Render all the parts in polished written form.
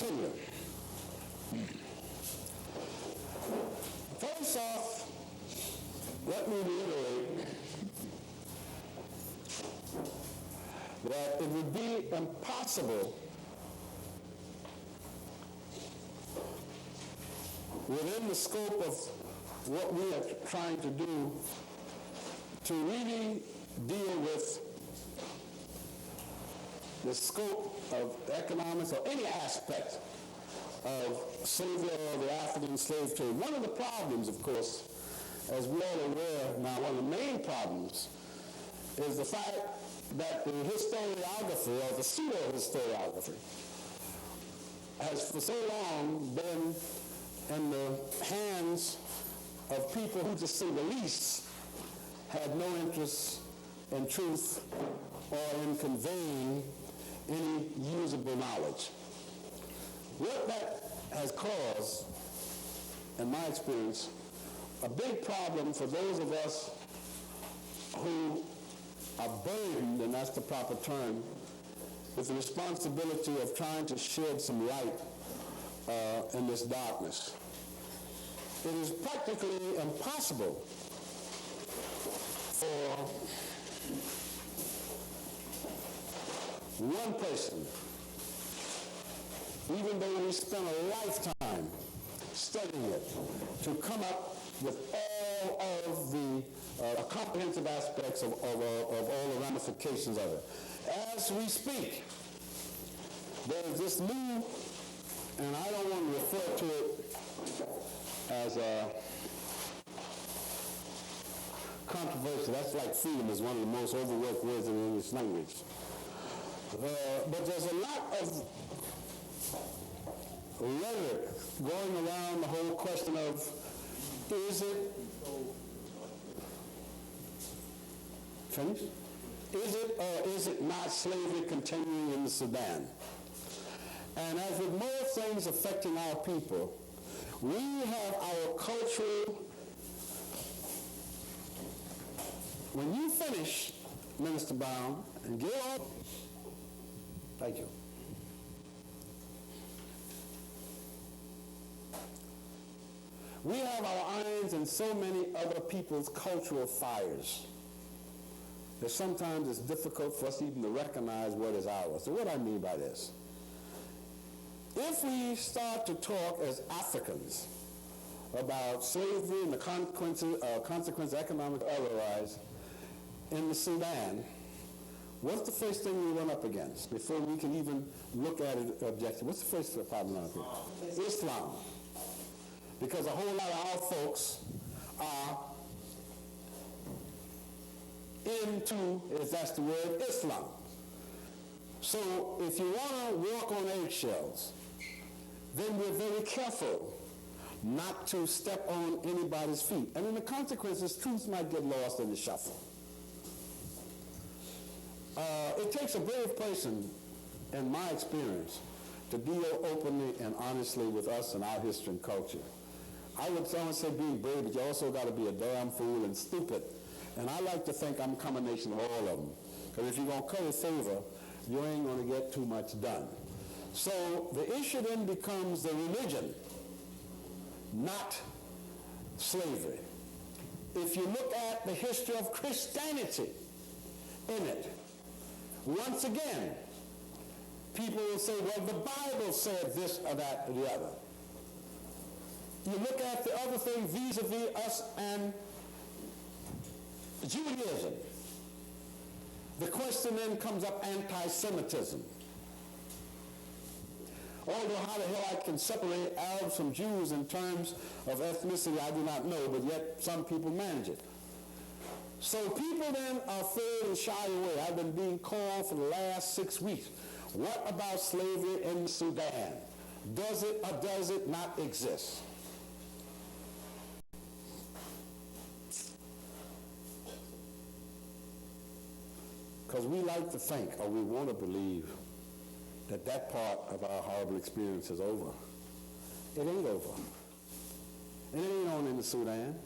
continue. First off, let me reiterate that it would be impossible within the scope of what we are trying to do to really deal with the scope of economics or any aspect of slavery or the African slave trade. One of the problems, of course, as we all are aware now, one of the main problems is the fact that the historiography or the pseudo-historiography has for so long been in the hands of people who, to say the least, had no interest in truth or in conveying any usable knowledge. What that has caused, in my experience, a big problem for those of us who are burdened, and that's the proper term, with the responsibility of trying to shed some light in this darkness. It is practically impossible for one person, even though we spent a lifetime studying it, to come up with all of the comprehensive aspects of all the ramifications of it. As we speak, there's this new, and I don't want to refer to it as a controversy. That's like freedom is one of the most overworked words in the English language. But there's a lot of rhetoric going around the whole question of, is it finished? Is it or is it not slavery continuing in the Sudan? And as with more things affecting our people, we have our cultural. When you finish, Minister Brown, and get on. Thank you. We have our irons in so many other people's cultural fires that sometimes it's difficult for us even to recognize what is ours. So what I mean by this, if we start to talk as Africans about slavery and the consequences, economic or otherwise, in the Sudan, what's the first thing we run up against before we can even look at it objectively? What's the first problem run up against? Islam. Because a whole lot of our folks are into, if that's the word, Islam. So if you want to walk on eggshells, then we're very careful not to step on anybody's feet. And in the consequences, truth might get lost in the shuffle. It takes a brave person, in my experience, to deal openly and honestly with us and our history and culture. I would say being brave, but you also got to be a damn fool and stupid. And I like to think I'm a combination of all of them. Because if you're going to curry favor, you ain't going to get too much done. So the issue then becomes the religion, not slavery. If you look at the history of Christianity in it, once again, people will say, well, the Bible said this or that or the other. You look at the other thing vis-a-vis us and Judaism. The question then comes up, anti-Semitism. Although how the hell I can separate Arabs from Jews in terms of ethnicity, I do not know, but yet some people manage it. So people then are afraid and shy away. I've been being called for the last 6 weeks. What about slavery in Sudan? Does it or does it not exist? Because we like to think, or we want to believe, that that part of our horrible experience is over. It ain't over. It ain't on in the Sudan.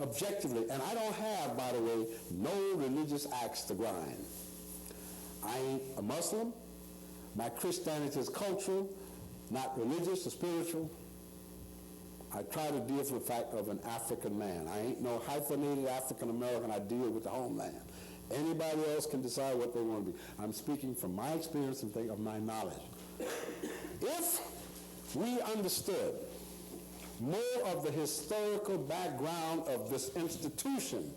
Objectively, and I don't have, by the way, no religious axe to grind. I ain't a Muslim, My Christianity is cultural, not religious or spiritual. I try to deal with the fact of an African man. I ain't no hyphenated African American. I deal with the homeland. Anybody else can decide what they want to be. I'm speaking from my experience and of my knowledge. If we understood more of the historical background of this institution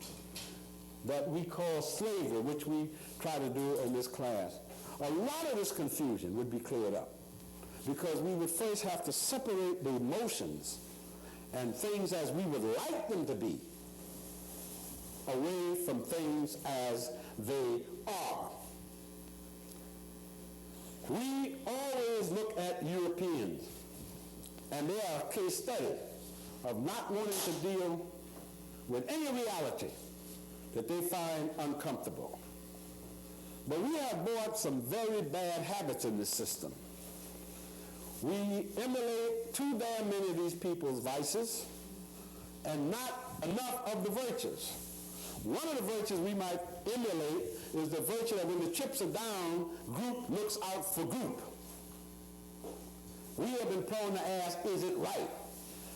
that we call slavery, which we try to do in this class, a lot of this confusion would be cleared up, because we would first have to separate the emotions and things as we would like them to be away from things as they are. We always look at Europeans, and they are a case study of not wanting to deal with any reality that they find uncomfortable. But we have brought some very bad habits in this system. We emulate too damn many of these people's vices and not enough of the virtues. One of the virtues we might emulate is the virtue that when the chips are down, group looks out for group. We have been prone to ask, is it right?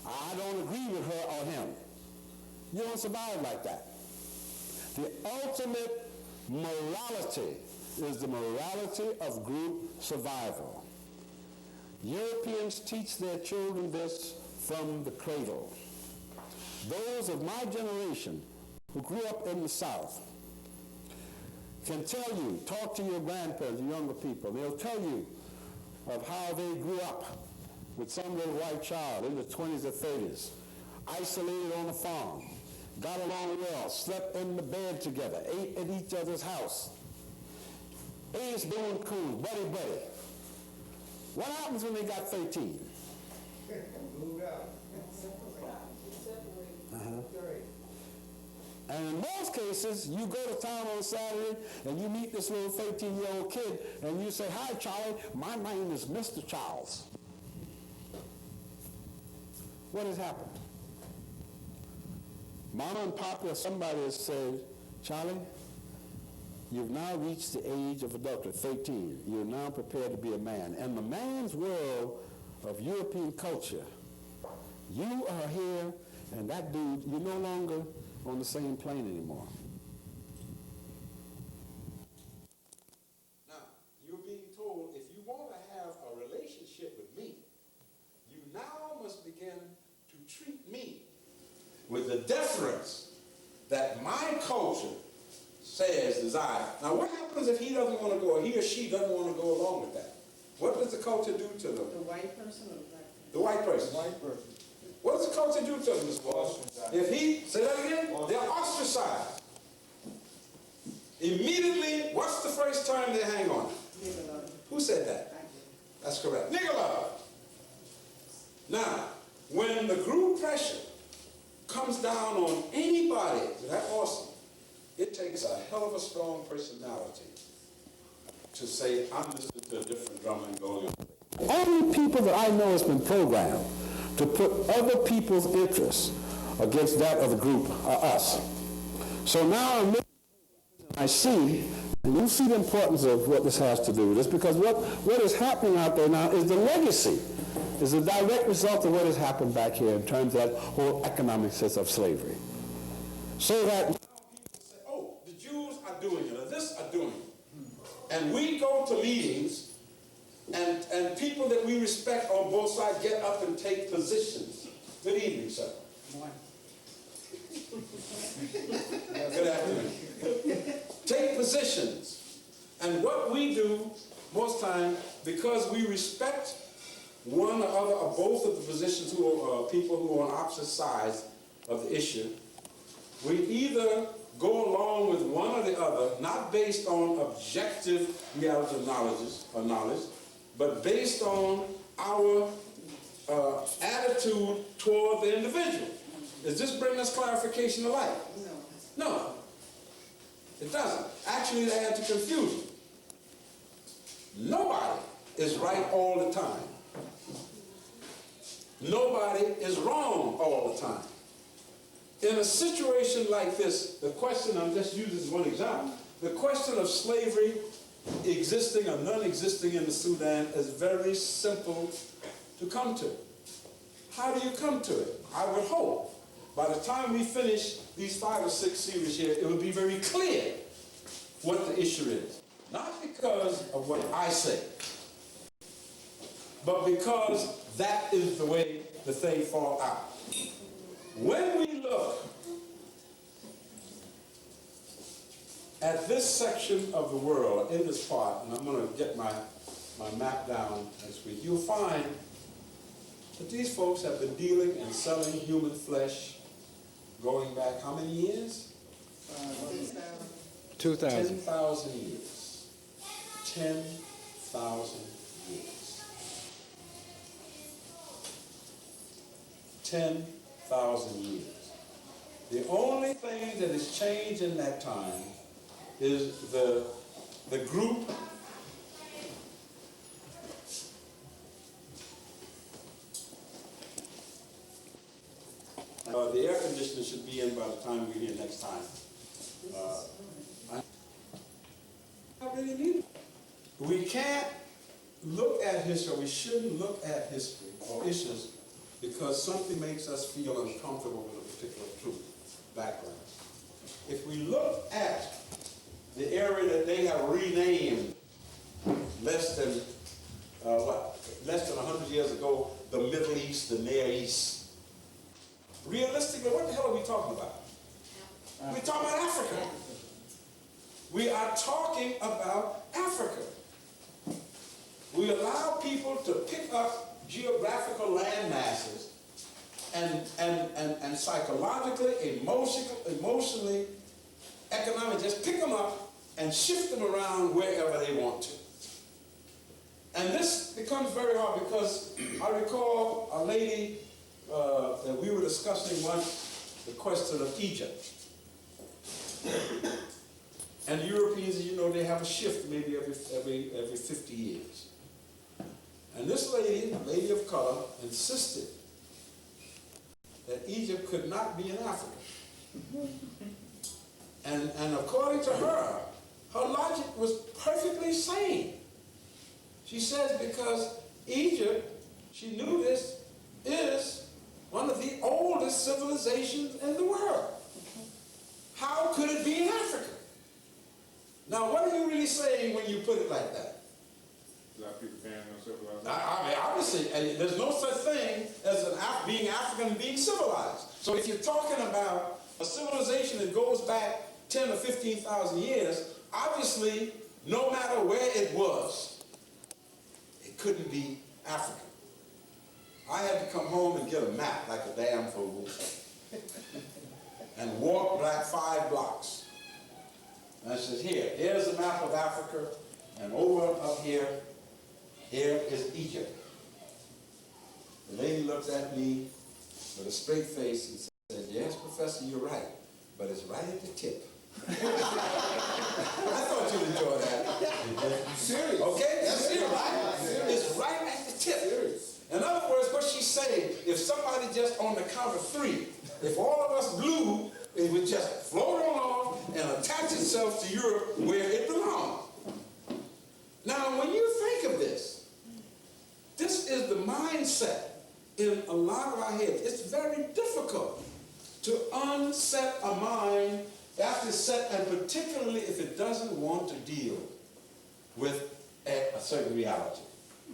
I don't agree with her or him. You don't survive like that. The ultimate morality is the morality of group survival. Europeans teach their children this from the cradle. Those of my generation who grew up in the South can tell you, talk to your grandparents, younger people, they'll tell you of how they grew up with some little white child in the 20s or 30s, isolated on a farm, got along well, slept in the bed together, ate at each other's house. Ace doing cool, buddy. What happens when they got 13? Moved out. And in most cases, you go to town on Saturday and you meet this little 13-year-old kid and you say, "Hi, Charlie, my name is Mr. Charles." What has happened? Mama and Papa or somebody has said, "Charlie, you've now reached the age of adulthood, 13. You're now prepared to be a man." And the man's world of European culture, you are here, and that dude, you're no longer on the same plane anymore. Now, you're being told, if you want to have a relationship with me, you now must begin to treat me with the deference that my culture says desire. Now, what happens if he doesn't want to go, or he or she doesn't want to go along with that? What does the culture do to them? The white person or the black person? The white person. The white person. What does the culture do to them, Mr. Walsh? If he, say that again, they're ostracized. Immediately, what's the first term they hang on? Nigga. Who said that? That's correct. Nigga love. Now, when the group pressure comes down on anybody, that's awesome. It takes a hell of a strong personality to say, I'm listening to a different drummer and going on. Only people that I know has been programmed to put other people's interests against that of the group are us. So now I'm looking, I see, and you see the importance of what this has to do with this, because what is happening out there now is the legacy, is a direct result of what has happened back here in terms of that whole economic sense of slavery. So that Now people say, oh, the Jews are doing it, or this are doing it. And we go to meetings, and people that we respect on both sides get up and take positions. Good evening, sir. Good afternoon. Take positions. And what we do most times, because we respect one or other or both of the positions who are people who are on opposite sides of the issue, we either go along with one or the other, not based on objective reality of knowledge, but based on our attitude toward the individual. Does this bring us clarification of life? No, it doesn't. Actually, it adds to confusion. Nobody is right all the time. Nobody is wrong all the time. In a situation like this, the question, I'm just using this one example, the question of slavery existing or non-existing in the Sudan is very simple to come to. How do you come to it? I would hope by the time we finish these 5 or 6 series here, it will be very clear what the issue is. Not because of what I say, but because that is the way the thing falls out. When we look at this section of the world, in this part, and I'm going to get my map down next week, you'll find that these folks have been dealing and selling human flesh going back how many years? 2,000. 10,000 years. 10,000 years. 10,000 years. The only thing that has changed in that time is the group the air conditioner should be in by the time we're here next time. I really need it. We can't look at history, or we shouldn't look at history or issues because something makes us feel uncomfortable with a particular truth background. If we look at the area that they have renamed less than 100 years ago, the Middle East, the Near East. Realistically, what the hell are we talking about? We're talking about Africa. We are talking about Africa. We allow people to pick up geographical land masses and psychologically, emotionally, economically, just pick them up and shift them around wherever they want to. And this becomes very hard because I recall a lady that we were discussing once the question of Egypt. And the Europeans, as you know, they have a shift maybe every 50 years. And this lady, a lady of color, insisted that Egypt could not be in Africa. And according to her, her logic was perfectly sane. She says because Egypt, she knew this, is one of the oldest civilizations in the world. How could it be in Africa? Now, what are you really saying when you put it like that? A lot of people can't know civilized. I mean, obviously, there's no such thing as being African and being civilized. So if you're talking about a civilization that goes back 10 or 15,000 years, obviously, no matter where it was, it couldn't be African. I had to come home and get a map like a damn fool and walk like 5 blocks. And I said, here's a map of Africa, and over up here is Egypt. The lady looked at me with a straight face and said, yes, Professor, you're right, but it's right at the tip. I thought you'd enjoy that. Serious? Okay? That's serious. It's right at the tip. In other words, what she's saying, if somebody just on the count of 3, if all of us blew, it would just float along and attach itself to Europe where it belongs. Now, when you think of this, this is the mindset in a lot of our heads. It's very difficult to unset a mind after it's set, and particularly if it doesn't want to deal with a certain reality.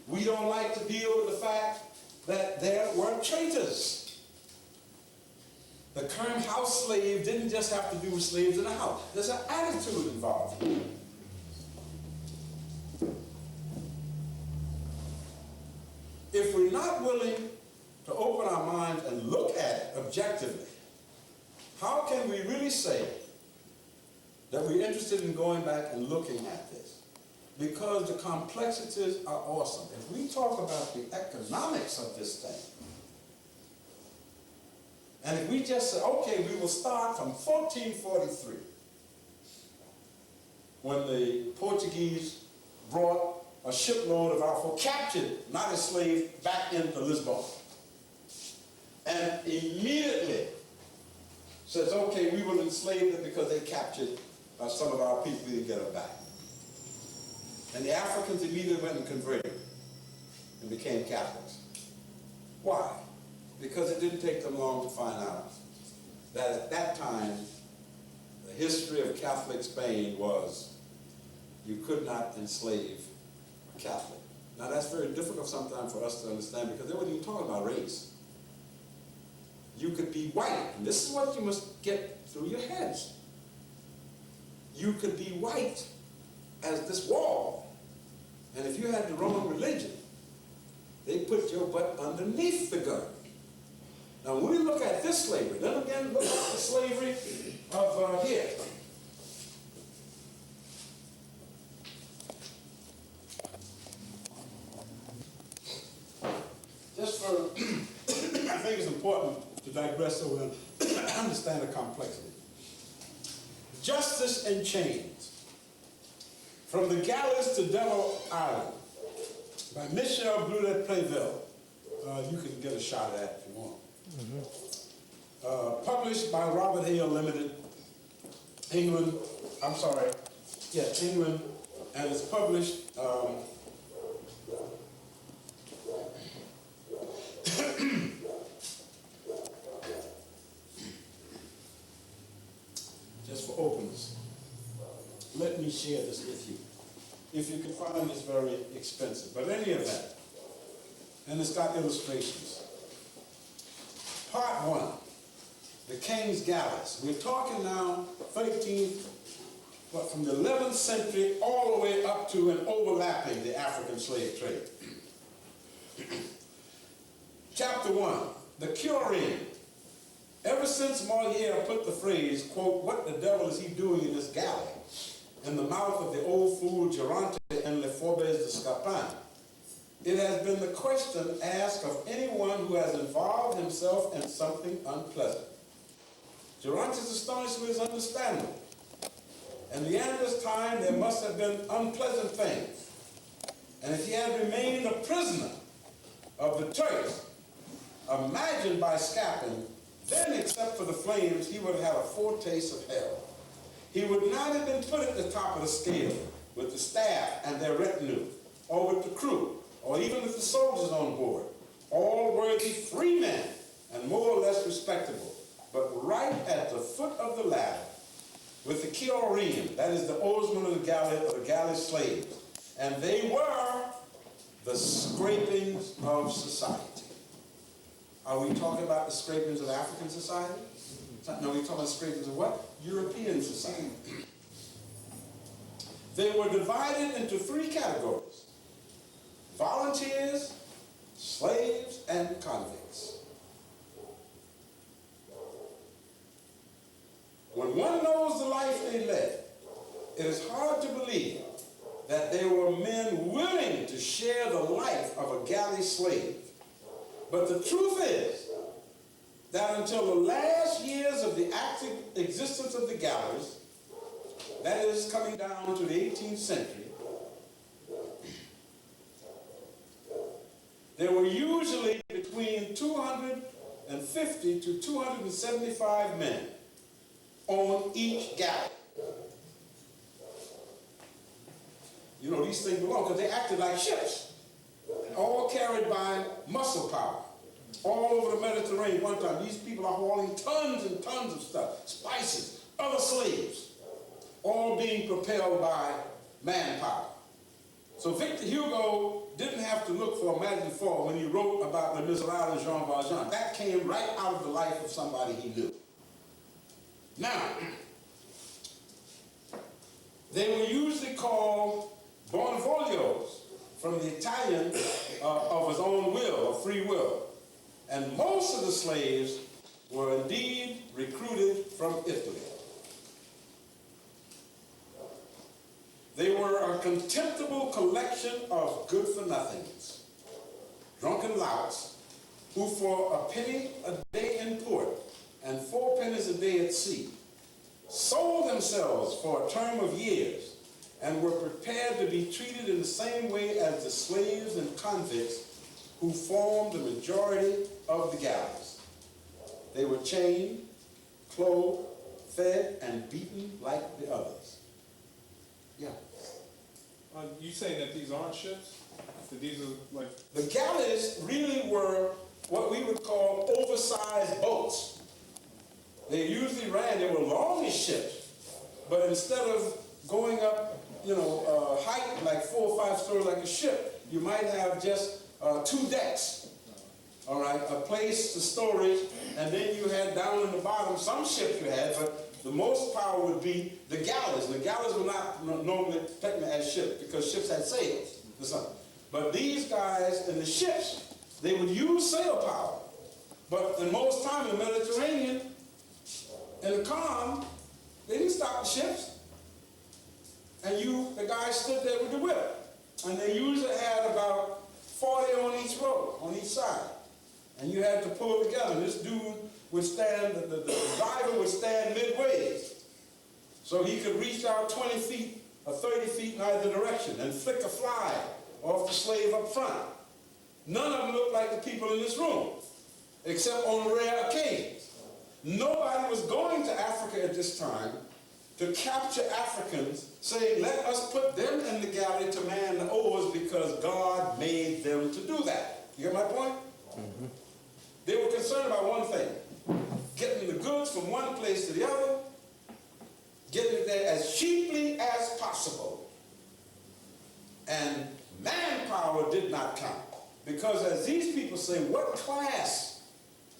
We don't like to deal with the fact that there were traitors. The term house slave didn't just have to do with slaves in the house. There's an attitude involved. If we're not willing to open our minds and look at it objectively, how can we really say that we're interested in going back and looking at this? Because the complexities are awesome. If we talk about the economics of this thing, and if we just say, okay, we will start from 1443, when the Portuguese brought a shipload of our folk, captured, not enslaved, back into Lisbon. And immediately says, okay, we will enslave them because they captured some of our people, we didn't get them back. And the Africans immediately went and converted and became Catholics. Why? Because it didn't take them long to find out that at that time, the history of Catholic Spain was you could not enslave a Catholic. Now that's very difficult sometimes for us to understand because they weren't even talking about race. You could be white, and this is what you must get through your heads. You could be white as this wall, and if you had the wrong religion, they put your butt underneath the gun. Now when we look at this slavery, then again look at the slavery of here. Just for, I think it's important to digress so we understand the complexity. Justice in Chains. From the Galleys to Devil Island by Michel Boulet-Préville. You can get a shot at that if you want. Published by Robert Hale Limited, England, England, and it's published just for openness. Let me share this with you. If you can find this very expensive, but any of that. And it's got illustrations. Part 1, the King's Galleys. We're talking now 13th, but from the 11th century all the way up to and overlapping the African slave trade. Chapter 1, the Curine. Ever since Moliere put the phrase, quote, "What the devil is he doing in this galley?" in the mouth of the old fool Geronte and Les Forbes de Scapin, it has been the question asked of anyone who has involved himself in something unpleasant. Geronte's astonishment is understandable. In Leander's time, there must have been unpleasant things. And if he had remained a prisoner of the Turks, imagined by Scapin, then except for the flames, he would have had a foretaste of hell. He would not have been put at the top of the scale with the staff and their retinue, or with the crew, or even with the soldiers on board, all worthy free men and more or less respectable, but right at the foot of the ladder, with the Kiorim, that is the oarsmen of the galley slaves, and they were the scrapings of society. Are we talking about the scrapings of African society? No, we're talking about scrapings of what? European society. They were divided into 3 categories: volunteers, slaves, and convicts. When one knows the life they led, it is hard to believe that they were men willing to share the life of a galley slave. But the truth is that until the last years of the active existence of the galleys, that is coming down to the 18th century, there were usually between 250 to 275 men on each galley. You know, these things belong because they acted like ships, all carried by muscle power. All over the Mediterranean one time, these people are hauling tons and tons of stuff, spices, other slaves, all being propelled by manpower. So Victor Hugo didn't have to look for a magic formula when he wrote about Les Miserables and Jean Valjean. That came right out of the life of somebody he knew. Now, they were usually called bonvoglios, from the Italian of his own will, or free will. And most of the slaves were indeed recruited from Italy. They were a contemptible collection of good-for-nothings, drunken louts, who for a penny a day in port and 4 pennies a day at sea, sold themselves for a term of years and were prepared to be treated in the same way as the slaves and convicts who formed the majority of the galleys. They were chained, clothed, fed, and beaten like the others. Yeah. You saying that these aren't ships? That these are like... The galleys really were what we would call oversized boats. They usually they were longish ships, but instead of going up, height like 4 or 5 stories like a ship, you might have just 2 decks, all right, a place to storage, and then you had down in the bottom, some ships you had, but the most power would be the galleys. The galleys were not normally technically as ships because ships had sails or something. But these guys in the ships, they would use sail power. But in most time in the Mediterranean, in the calm, they didn't stop the ships. And the guys stood there with the whip. And they usually had about 40 on each row, on each side. And you had to pull together. And this dude would stand, the driver would stand midway. So he could reach out 20 feet or 30 feet in either direction and flick a fly off the slave up front. None of them looked like the people in this room, except on rare occasions. Nobody was going to Africa at this time to capture Africans, saying, let us put them in the galley to man the oars because God made them to do that. You get my point? Mm-hmm. They were concerned about one thing, getting the goods from one place to the other, getting it there as cheaply as possible. And manpower did not count. Because as these people say, what class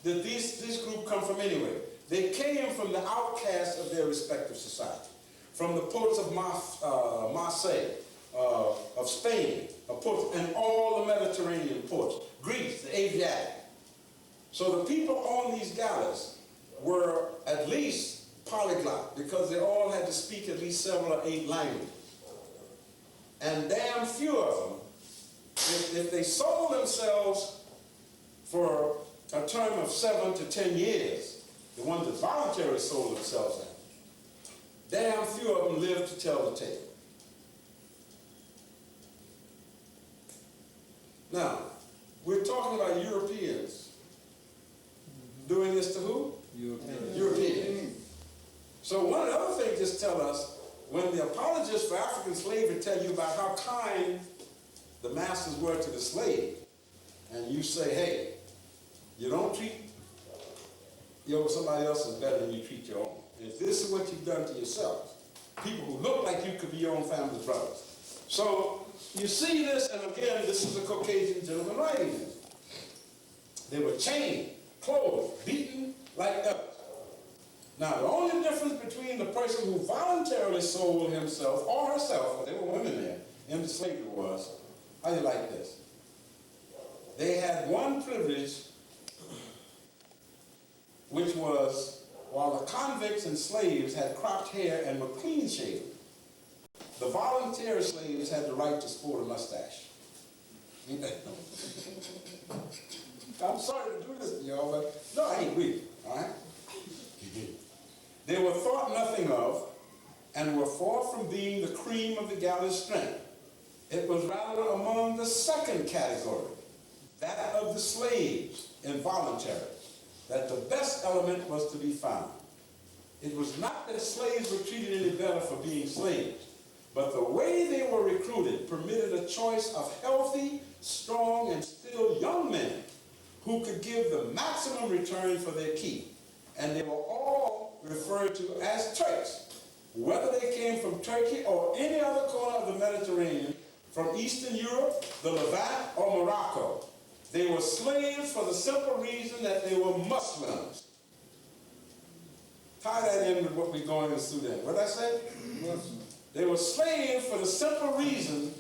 did this group come from anyway? They came from the outcasts of their respective society. From the ports of Marseille, of Spain, and all the Mediterranean ports, Greece, the Adriatic. So the people on these galleys were at least polyglot because they all had to speak at least 7 or 8 languages. And damn few of them, if they sold themselves for a term of 7 to 10 years, the ones that voluntarily sold themselves out, damn few of them lived to tell the tale. Now, we're talking about Europeans doing this to who? Europeans. So one of the other things just tell us, when the apologists for African slavery tell you about how kind the masters were to the slave, and you say, hey, you don't treat somebody else is better than you treat your own. If this is what you've done to yourselves, people who look like you could be your own family's brothers. So you see this, and again, this is a Caucasian gentleman writing this. They were chained, clothed, beaten like others. Now, the only difference between the person who voluntarily sold himself or herself, or there were women there, into slavery was, how do you like this? They had one privilege, which was, while the convicts and slaves had cropped hair and were clean shaven, the voluntary slaves had the right to sport a mustache. I'm sorry to do this to y'all, but no, I ain't weak, all right? They were thought nothing of and were far from being the cream of the galleys' strength. It was rather among the second category, that of the slaves, involuntary, that the best element was to be found. It was not that slaves were treated any better for being slaves, but the way they were recruited permitted a choice of healthy, strong, and still young men who could give the maximum return for their keep. And they were all referred to as Turks, whether they came from Turkey or any other corner of the Mediterranean, from Eastern Europe, the Levant, or Morocco. They were slaves for the simple reason that they were Muslims. Tie that in with what we're going to Sudan. What did I say? They were slaves for the simple reason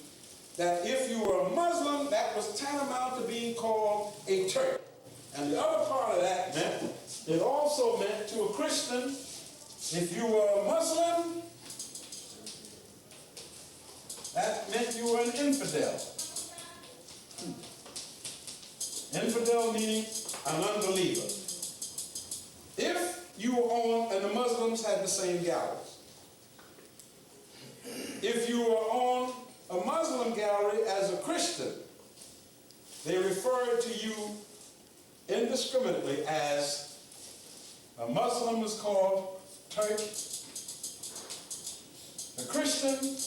that if you were a Muslim, that was tantamount to being called a Turk. And the other part of that meant, it also meant to a Christian, if you were a Muslim, that meant you were an infidel. Infidel meaning an unbeliever. If you were on, and the Muslims had the same galleries. If you were on a Muslim gallery as a Christian, they referred to you indiscriminately as a Muslim was called Turk, a Christian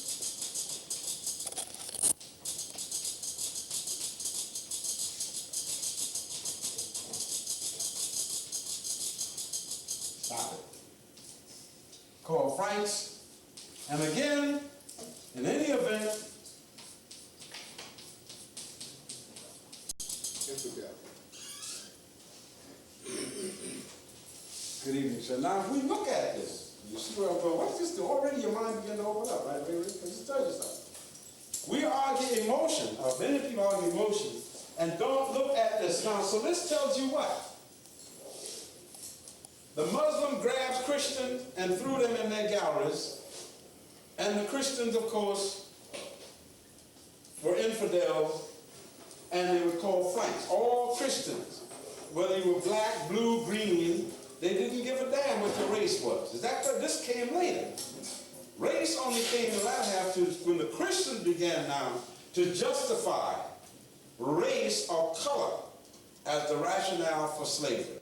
Stop it. Called Franks. And again, in any event, good evening, sir. Now, if we look at this, you see where I'm going. What's this do? Already your mind begin to open up, right? Because just tell you something. We argue emotion, many people argue emotion, and don't look at this. Now, so this tells you what? The Muslim grabs Christians and threw them in their galleries, and the Christians, of course, were infidels, and they were called Franks. All Christians, whether you were black, blue, green, they didn't give a damn what your race was. Is that good? This came later. Race only came in the latter half to when the Christians began now to justify race or color as the rationale for slavery.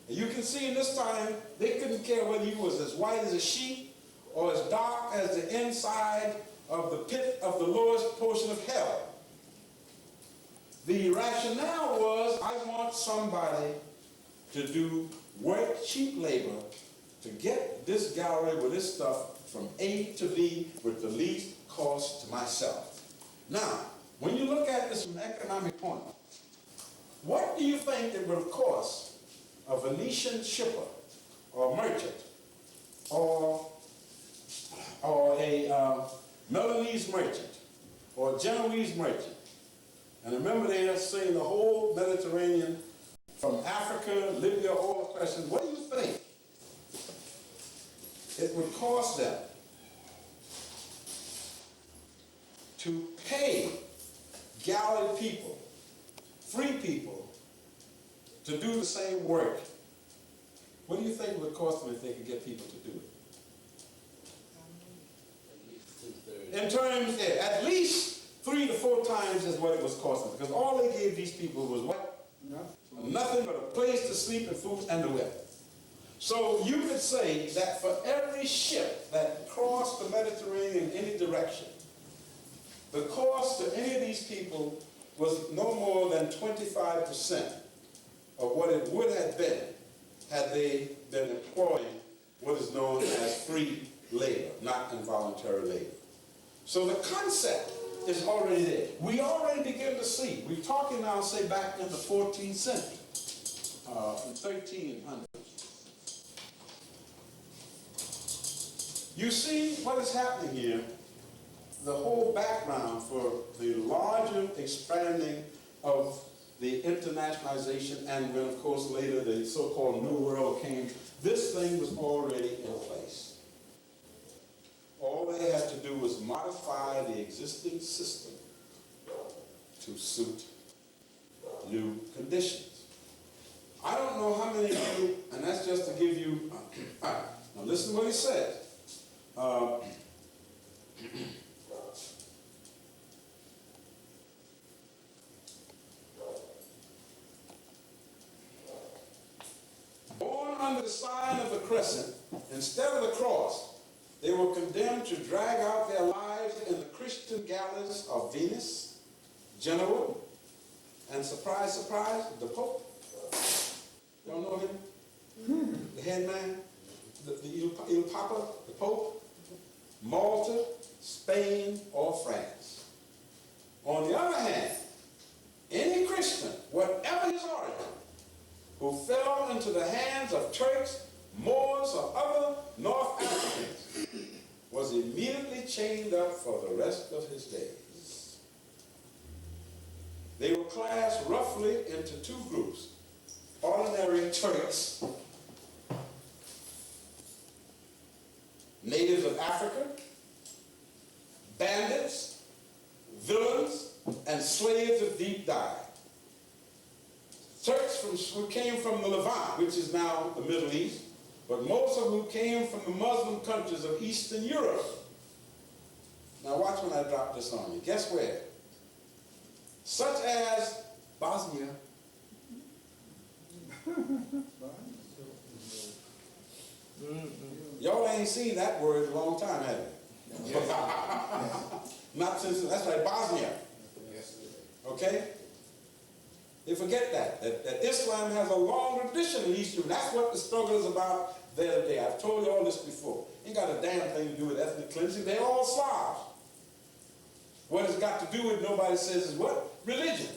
And you can see in this time, they couldn't care whether you was as white as a sheep or as dark as the inside of the pit of the lowest portion of hell. The rationale was, I want somebody to do work, cheap labor, to get this gallery with this stuff from A to B with the least cost to myself. Now, when you look at this from an economic point, what do you think it would cost a Venetian shipper or merchant or a Milanese merchant or Genoese merchant? And remember, they are saying the whole Mediterranean from Africa, Libya, all the questions. What do you think it would cost them to pay galley people, free people, to do the same work? What do you think it would cost them if they could get people to do it? In terms, at least 3 to 4 times is what it was costing, because all they gave these people was what? Nothing but a place to sleep and food and to wear. So you could say that for every ship that crossed the Mediterranean in any direction, the cost to any of these people was no more than 25% of what it would have been had they been employing what is known as free labor, not involuntary labor. So the concept is already there. We already begin to see. We're talking now, say, back in the 14th century, 1300s. You see what is happening here, the whole background for the larger expanding of the internationalization, and when, of course, later the so-called New World came, this thing was already in place. All they had to do was modify the existing system to suit new conditions. I don't know how many of you, and that's just to give you, all right, now listen to what he says. Born under the sign of the crescent instead of the cross, they were condemned to drag out their lives in the Christian galleys of Venus, Genoa, and surprise, surprise, the Pope. Y'all know him? The head man, Il Papa, the Pope, Malta, Spain, or France. On the other hand, any Christian, whatever his origin, who fell into the hands of Turks, Moors, or other North Africans was immediately chained up for the rest of his days. They were classed roughly into 2 groups: ordinary Turks, natives of Africa, bandits, villains, and slaves of deep dye. Turks who came from the Levant, which is now the Middle East, but most of them came from the Muslim countries of Eastern Europe. Now watch when I drop this on you. Guess where? Such as Bosnia. Y'all ain't seen that word in a long time, have you? Not since, that's right, Bosnia. Okay? They forget that Islam has a long tradition in East Europe. That's what the struggle is about there today. I've told you all this before. Ain't got a damn thing to do with ethnic cleansing. They're all Slavs. What it's got to do with, nobody says, is what? Religion.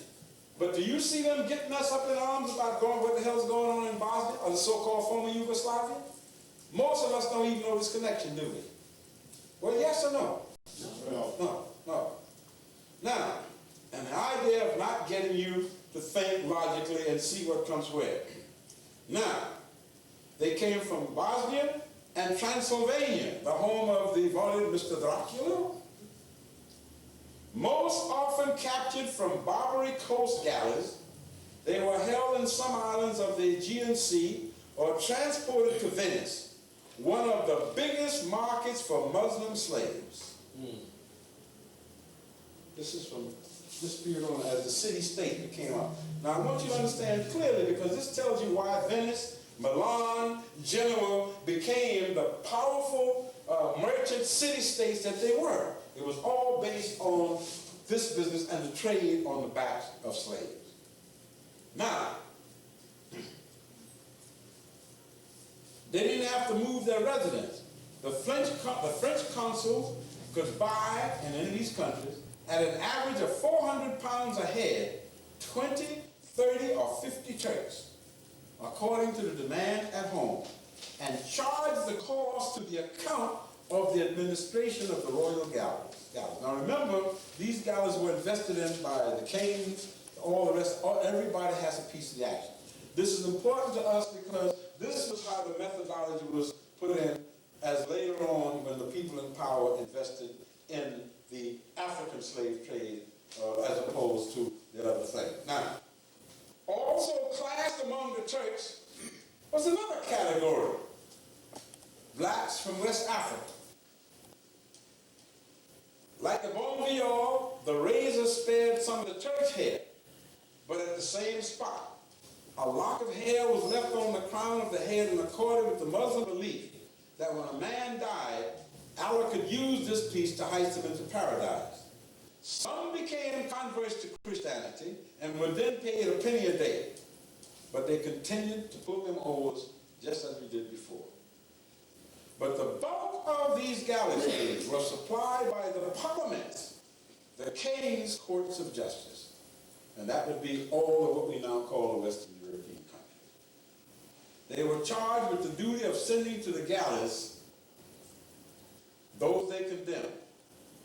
But do you see them getting us up in arms about what the hell's going on in Bosnia, or the so-called former Yugoslavia? Most of us don't even know this connection, do we? Well, yes or no? No. Now, and the idea of not getting you to think logically and see what comes where. Now, they came from Bosnia and Transylvania, the home of the vaunted Mr. Dracula. Most often captured from Barbary coast galleys, they were held in some islands of the Aegean Sea or transported to Venice, one of the biggest markets for Muslim slaves. This is from this period on as the city-state became up. Now I want you to understand clearly, because this tells you why Venice, Milan, Genoa became the powerful merchant city-states that they were. It was all based on this business and the trade on the backs of slaves. Now, they didn't have to move their residence. The French consuls could buy in any of these countries at an average of 400 pounds a head, 20, 30, or 50 Turks, according to the demand at home, and charge the cost to the account of the administration of the royal galleys. Now remember, these galleys were invested in by the kings, all the rest, everybody has a piece of the action. This is important to us because this was how the methodology was put in as later on when the people in power invested in the African slave trade as opposed to the other thing. Now, also classed among the Turks was another category, blacks from West Africa. Like the bon vieil, the razor spared some of the Turks' hair, but at the same spot. A lock of hair was left on the crown of the head in accordance with the Muslim belief that when a man died, Allah could use this piece to heist him into paradise. Some became converts to Christianity and were then paid a penny a day, but they continued to pull them oars just as we did before. But the bulk of these galley slaves were supplied by the parliaments, the king's courts of justice. And that would be all of what we now call the Western European countries. They were charged with the duty of sending to the galleys those they condemned.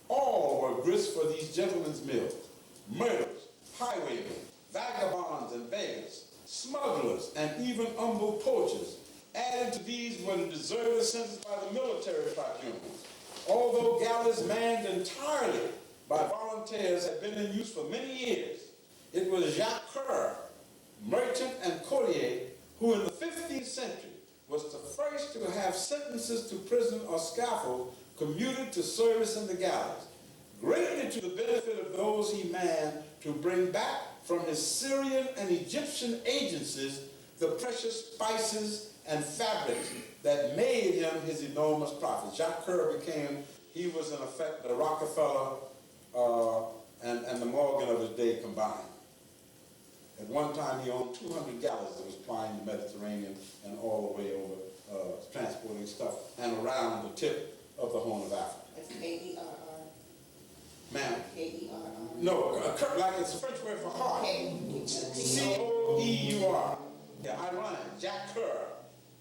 All were grist for these gentlemen's mills, murderers, highwaymen, vagabonds and beggars, smugglers, and even humble poachers. Added to these were the deserters sentenced by the military tribunals. Although galleys manned entirely by volunteers had been in use for many years, it was Jacques Coeur, merchant and courtier, who in the 15th century was the first to have sentences to prison or scaffold commuted to service in the galleys, greatly to the benefit of those he manned to bring back from his Syrian and Egyptian agencies the precious spices and fabrics that made him his enormous profit. Jacques Coeur he was in effect the Rockefeller and the Morgan of his day combined. At one time he owned 200 galleys that was plying the Mediterranean and all the way over, transporting stuff and around the tip of the Horn of Africa. It's K-E-R-R. Ma'am? K-E-R-R. No, like it's a French word for heart. C-O-E-U-R. Yeah, ironic. Jacques Coeur,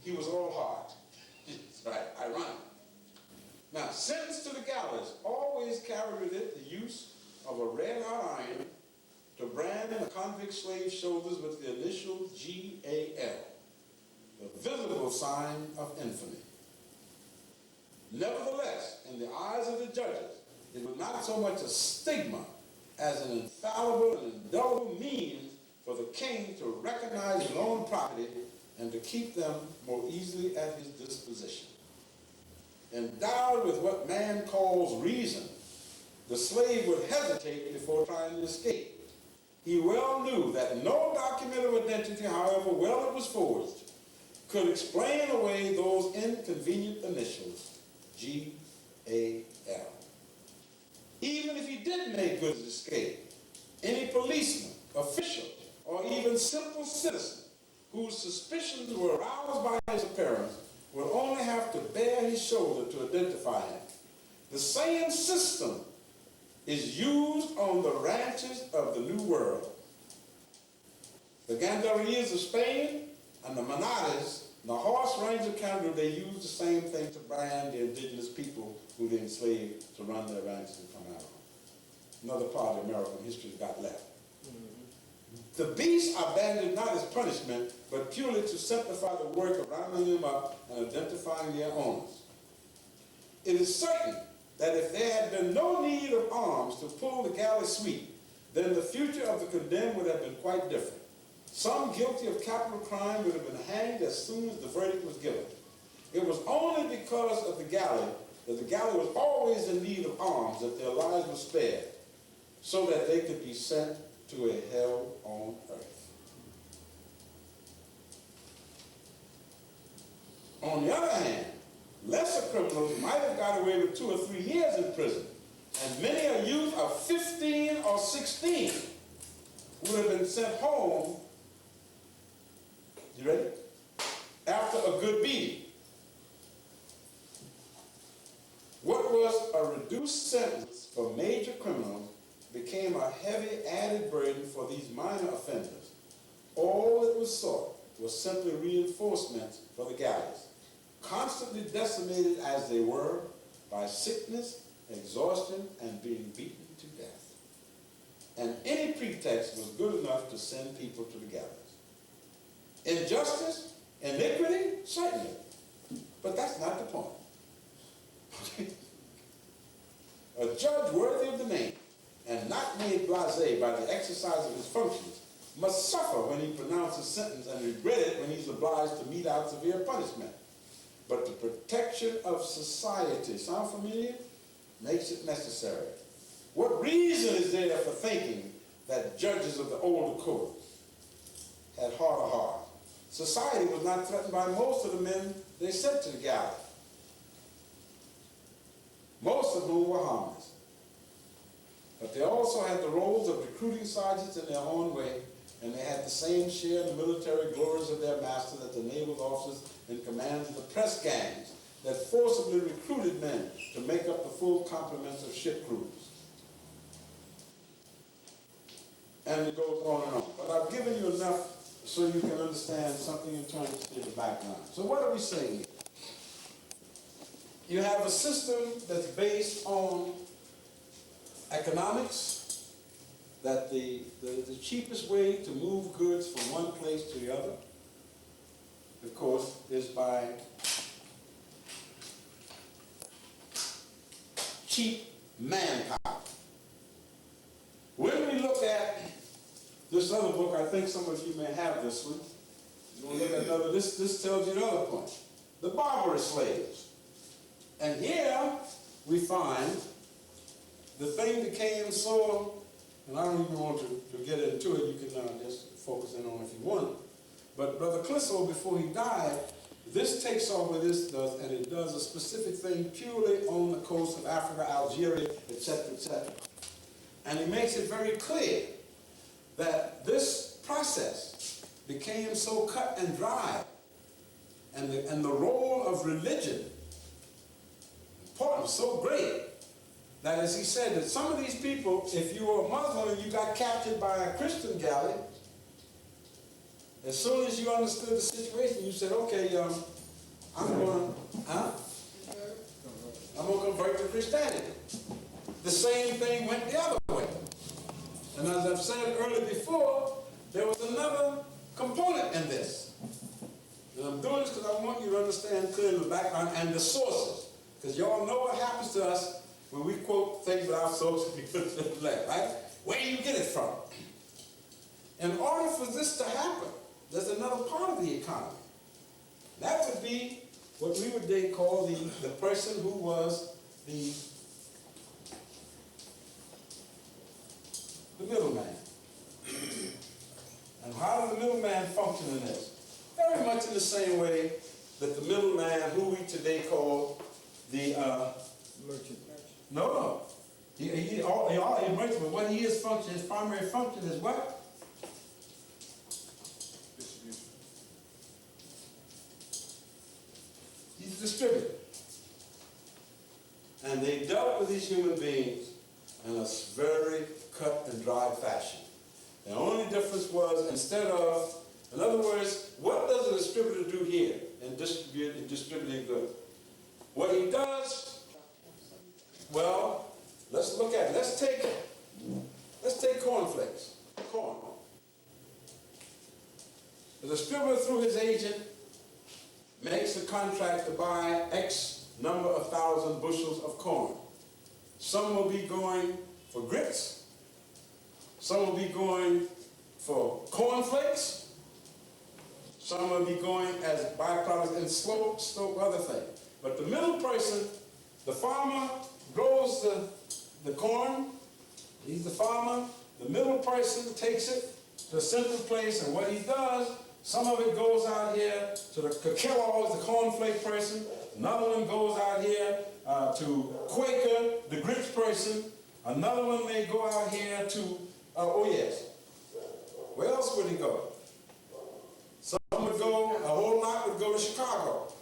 he was all heart. That's right, ironic. Now, sentence to the galleys always carried with it the use of a red-hot iron to brand the convict slave's shoulders with the initial G-A-L, the visible sign of infamy. Nevertheless, in the eyes of the judges, it was not so much a stigma as an infallible and indelible means for the king to recognize his own property and to keep them more easily at his disposition. Endowed with what man calls reason, the slave would hesitate before trying to escape. He well knew that no document of identity, however well it was forged, could explain away those inconvenient initials, G-A-L. Even if he did make good his escape, any policeman, official, or even simple citizen whose suspicions were aroused by his appearance will only have to bare his shoulder to identify him. The same system is used on the ranches of the New World. The Gandarillas of Spain and the Manadas, the horse range of Canada, they used the same thing to brand the indigenous people who they enslaved to run their ranches and come out of them. Another part of American history got left. The beasts are banded not as punishment, but purely to simplify the work of rounding them up and identifying their owners. It is certain that if there had been no need of arms to pull the galley sweep, then the future of the condemned would have been quite different. Some guilty of capital crime would have been hanged as soon as the verdict was given. It was only because of the galley that the galley was always in need of arms that their lives were spared, so that they could be sent to a hell on earth. On the other hand, lesser criminals might have got away with 2 or 3 years in prison, and many a youth of 15 or 16 would have been sent home, you ready? After a good beating. What was a reduced sentence for major criminals became a heavy added burden for these minor offenders. All that was sought was simply reinforcements for the galleys, constantly decimated as they were by sickness, exhaustion, and being beaten to death. And any pretext was good enough to send people to the galleys. Injustice, iniquity, certainly, but that's not the point. A judge worthy of the name and not made blasé by the exercise of his functions must suffer when he pronounces sentence and regret it when he's obliged to mete out severe punishment. But the protection of society, sound familiar? Makes it necessary. What reason is there for thinking that judges of the older court had harder hearts? Society was not threatened by most of the men they sent to the galleys, most of whom were harmless. But they also had the roles of recruiting sergeants in their own way, and they had the same share in the military glories of their master that the naval officers in command of the press gangs that forcibly recruited men to make up the full complement of ship crews. And it goes on and on. But I've given you enough so you can understand something in terms of the background. So what are we saying here? You have a system that's based on economics, that the cheapest way to move goods from one place to the other, of course, is by cheap manpower. When we look at this other book, I think some of you may have this one. You want to look at another, this tells you the other point. The barbarous slaves. And here we find the thing became so, and I don't even want to get into it, you can just focus in on it if you want. But Brother Clisso, before he died, this takes off what this does, and it does a specific thing purely on the coast of Africa, Algeria, etc., etc. And he makes it very clear that this process became so cut and dry, and the role of religion, important, so great, that as he said, that some of these people, if you were a Muslim and you got captured by a Christian galley, as soon as you understood the situation, you said, okay, I'm going to convert to Christianity. The same thing went the other way. And as I've said earlier before, there was another component in this. And I'm doing this because I want you to understand clearly the background and the sources. Because y'all know what happens to us when we quote things without sources, right? Where do you get it from? In order for this to happen, there's another part of the economy. That would be what we would call the person who was the middleman. And how does the middleman function in this? Very much in the same way that the middleman, who we today call the merchant. No. He merchant, but what his primary function is what? He's a distributor. And they dealt with these human beings in a very cut and dry fashion. The only difference was in other words, what does a distributor do here in distributing goods? What he does, well, let's look at it. Let's take cornflakes. Corn. The distributor, through his agent, makes a contract to buy X number of thousand bushels of corn. Some will be going for grits. Some will be going for cornflakes. Some will be going as byproducts and slope other things. But the middle person, the farmer, grows the corn. He's the farmer. The middle person takes it to a central place, and what he does, some of it goes out here to the Kellogg's, the cornflake person. Another one goes out here to Quaker, the grits person. Another one may go out here to, where else would he go? Some would go, a whole lot would go to Chicago.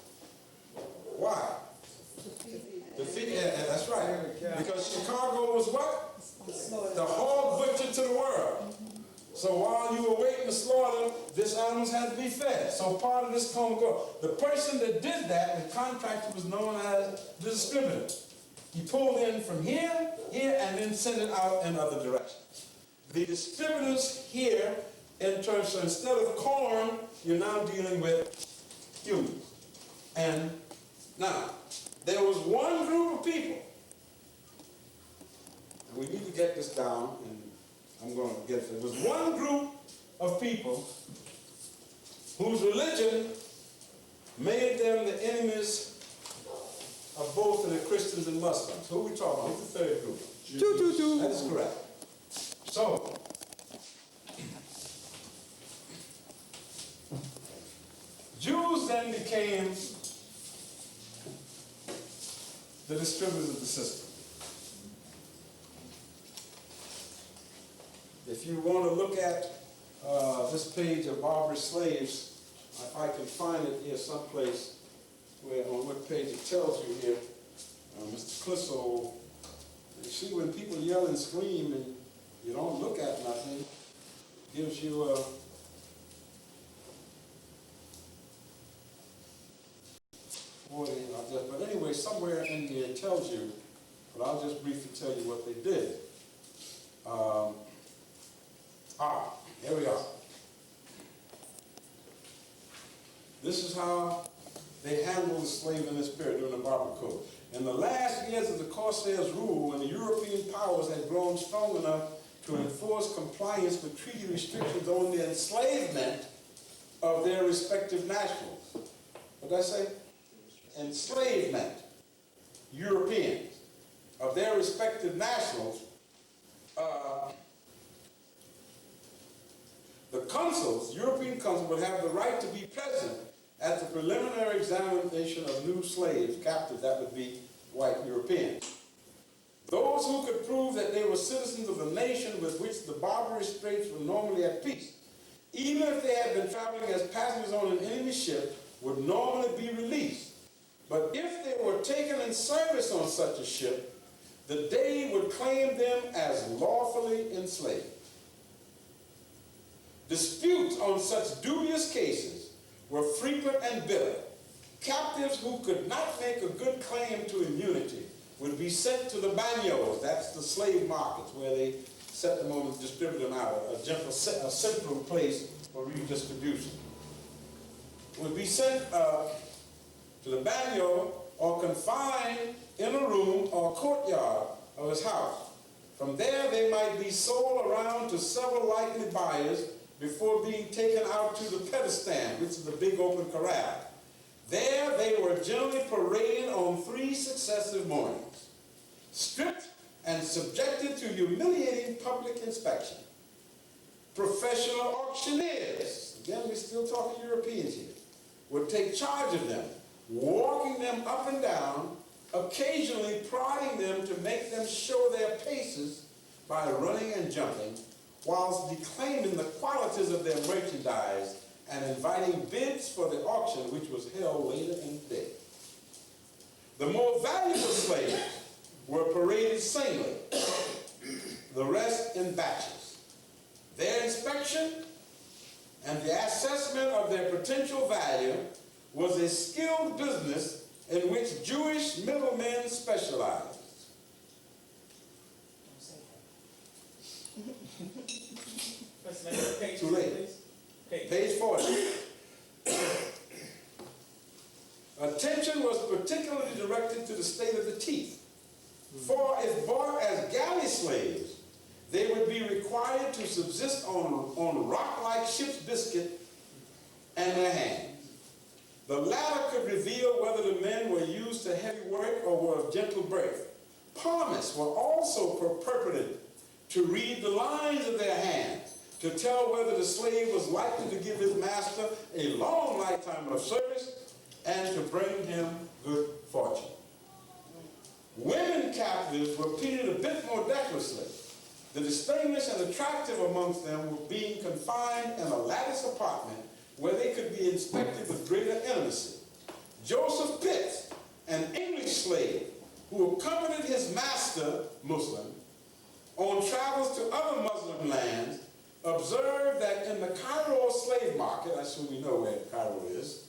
Why? That's right. Because Chicago was what? The hog butcher to the world. So while you were waiting to slaughter, this animals had to be fed. So part of this corn go. The person that did that, the contractor, was known as the distributor. He pulled in from here, and then sent it out in other directions. The distributors here, in terms, so instead of corn, you're now dealing with humans. And now, there was one group of people, and we need to get this down, and I'm going to get it. There was one group of people whose religion made them the enemies of both the Christians and Muslims. Who are we talking about? Who's the third group? Jews. That is correct. So, Jews then became the distributors of the system. If you want to look at this page of Barbary slaves, if I can find it here someplace, where on what page it tells you here, Mr. Clissold, you see when people yell and scream and you don't look at nothing, gives you a but anyway, somewhere in here it tells you, but I'll just briefly tell you what they did. Here we are. This is how they handled the slave in this period during the Barbary Code. In the last years of the Corsairs' rule, when the European powers had grown strong enough to enforce compliance with treaty restrictions on the enslavement of their respective nationals. What did I say? Enslavement, Europeans, of their respective nationals, the consuls, European consuls, would have the right to be present at the preliminary examination of new slaves, captives, that would be white Europeans. Those who could prove that they were citizens of the nation with which the Barbary Straits were normally at peace, even if they had been traveling as passengers on an enemy ship, would normally be released. But if they were taken in service on such a ship, the Dey would claim them as lawfully enslaved. Disputes on such dubious cases were frequent and bitter. Captives who could not make a good claim to immunity would be sent to the bagnios, that's the slave markets where they set them on and distribute them out, a central place for redistribution. Would be sent to the bagnio or confined in a room or courtyard of his house. From there they might be sold around to several likely buyers before being taken out to the pedestal, which is the big open corral. There they were generally paraded on 3 successive mornings, stripped and subjected to humiliating public inspection. Professional auctioneers, again we're still talking Europeans here, would take charge of them, walking them up and down, occasionally prodding them to make them show their paces by running and jumping, whilst declaiming the qualities of their merchandise and inviting bids for the auction, which was held later in the day. The more valuable slaves were paraded singly, the rest in batches. Their inspection and the assessment of their potential value was a skilled business in which Jewish middlemen specialized. Page Too late. please. Page 40. Attention was particularly directed to the state of the teeth. For if bought as galley slaves, they would be required to subsist on rock-like ship's biscuit and their hands. The latter could reveal whether the men were used to heavy work or were of gentle birth. Palmists were also purported to read the lines of their hands to tell whether the slave was likely to give his master a long lifetime of service and to bring him good fortune. Women captives were treated a bit more decorously. The distinguished and attractive amongst them were being confined in a lattice apartment where they could be inspected with greater intimacy. Joseph Pitts, an English slave who accompanied his master, Muslim, on travels to other Muslim lands, observed that in the Cairo slave market, I assume you know where Cairo is,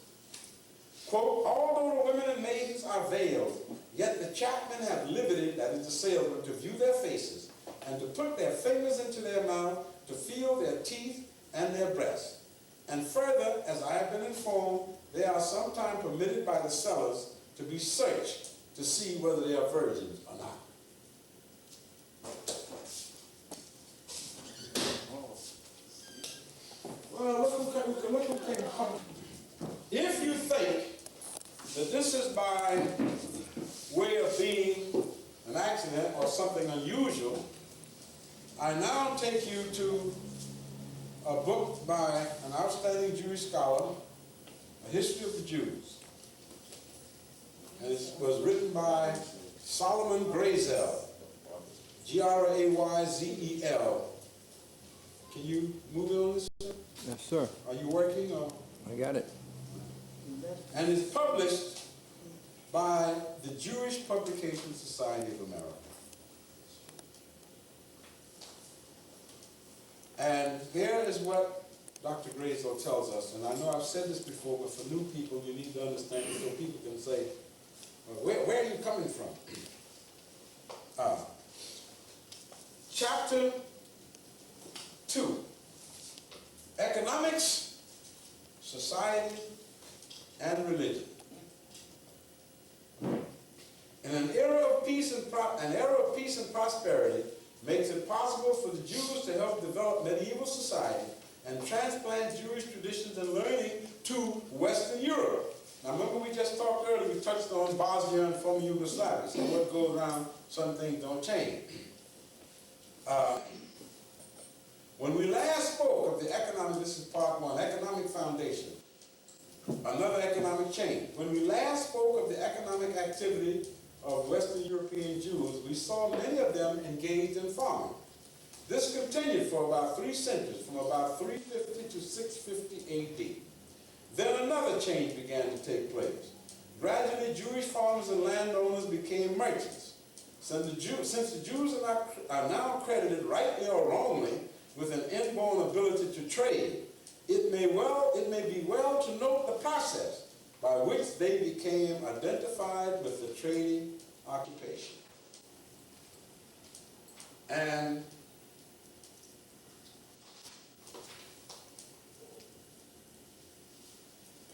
quote, although the women and maidens are veiled, yet the chapmen have liberty, that is the salesmen, to view their faces and to put their fingers into their mouth, to feel their teeth and their breasts. And further, as I have been informed, they are sometimes permitted by the sellers to be searched to see whether they are virgins or not. Well, look who came home. If you think that this is by way of being an accident or something unusual, I now take you to a book by an outstanding Jewish scholar, A History of the Jews. And it was written by Solomon Grayzel, Grayzel. Can you move it on this? Yes, sir. Are you working? Or? I got it. And it's published by the Jewish Publication Society of America. And here is what Dr. Grayzel tells us, and I know I've said this before, but for new people, you need to understand it so people can say, well, where are you coming from? Chapter 2, Economics, Society, and Religion. In an era of peace and prosperity makes it possible for the Jews to help develop medieval society and transplant Jewish traditions and learning to Western Europe. Now remember we just talked earlier, we touched on Bosnia and former Yugoslavia. So what goes around, some things don't change. When we last spoke of the economic, this is part 1, economic foundation, another economic change. When we last spoke of the economic activity of Western European Jews, we saw many of them engaged in farming. This continued for about 3 centuries, from about 350 to 650 AD. Then another change began to take place. Gradually, Jewish farmers and landowners became merchants. Since the Jews are now credited, rightly or wrongly, with an inborn ability to trade, it may be well to note the process by which they became identified with the trading occupation. And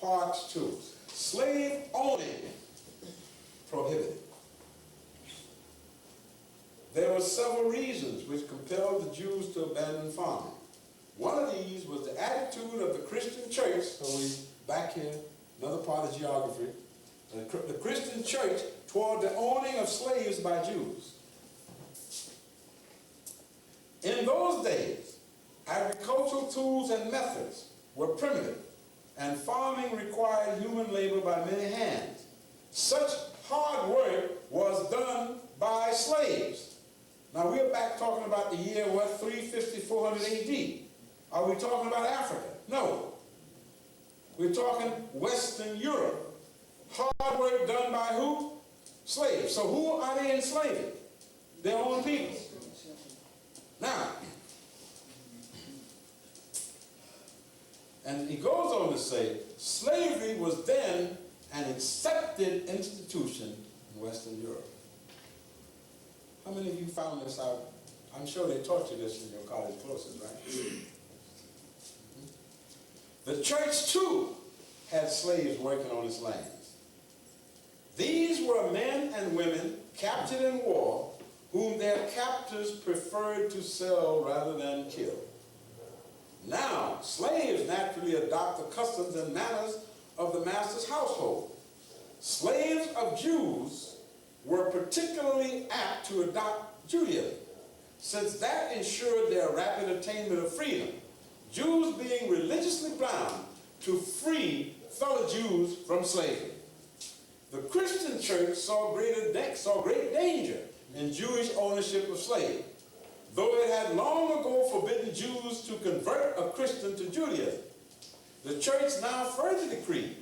part 2, slave owning prohibited. There were several reasons which compelled the Jews to abandon farming. One of these was the attitude of the Christian church, so we back here, another part of geography, the Christian church toward the owning of slaves by Jews. In those days, agricultural tools and methods were primitive, and farming required human labor by many hands. Such hard work was done by slaves. Now we're back talking about the year, 350, 400 AD. Are we talking about Africa? No. We're talking Western Europe. Hard work done by who? slaves. So who are they enslaving? Their own people. Now, and he goes on to say, slavery was then an accepted institution in Western Europe. How many of you found this out? I'm sure they taught you this in your college courses, right? The church, too, had slaves working on its lands. These were men and women captured in war, whom their captors preferred to sell rather than kill. Now, slaves naturally adopt the customs and manners of the master's household. Slaves of Jews were particularly apt to adopt Judaism, since that ensured their rapid attainment of freedom, Jews being religiously bound to free fellow Jews from slavery. The Christian church saw great danger in Jewish ownership of slaves, though it had long ago forbidden Jews to convert a Christian to Judaism. The church now further decreed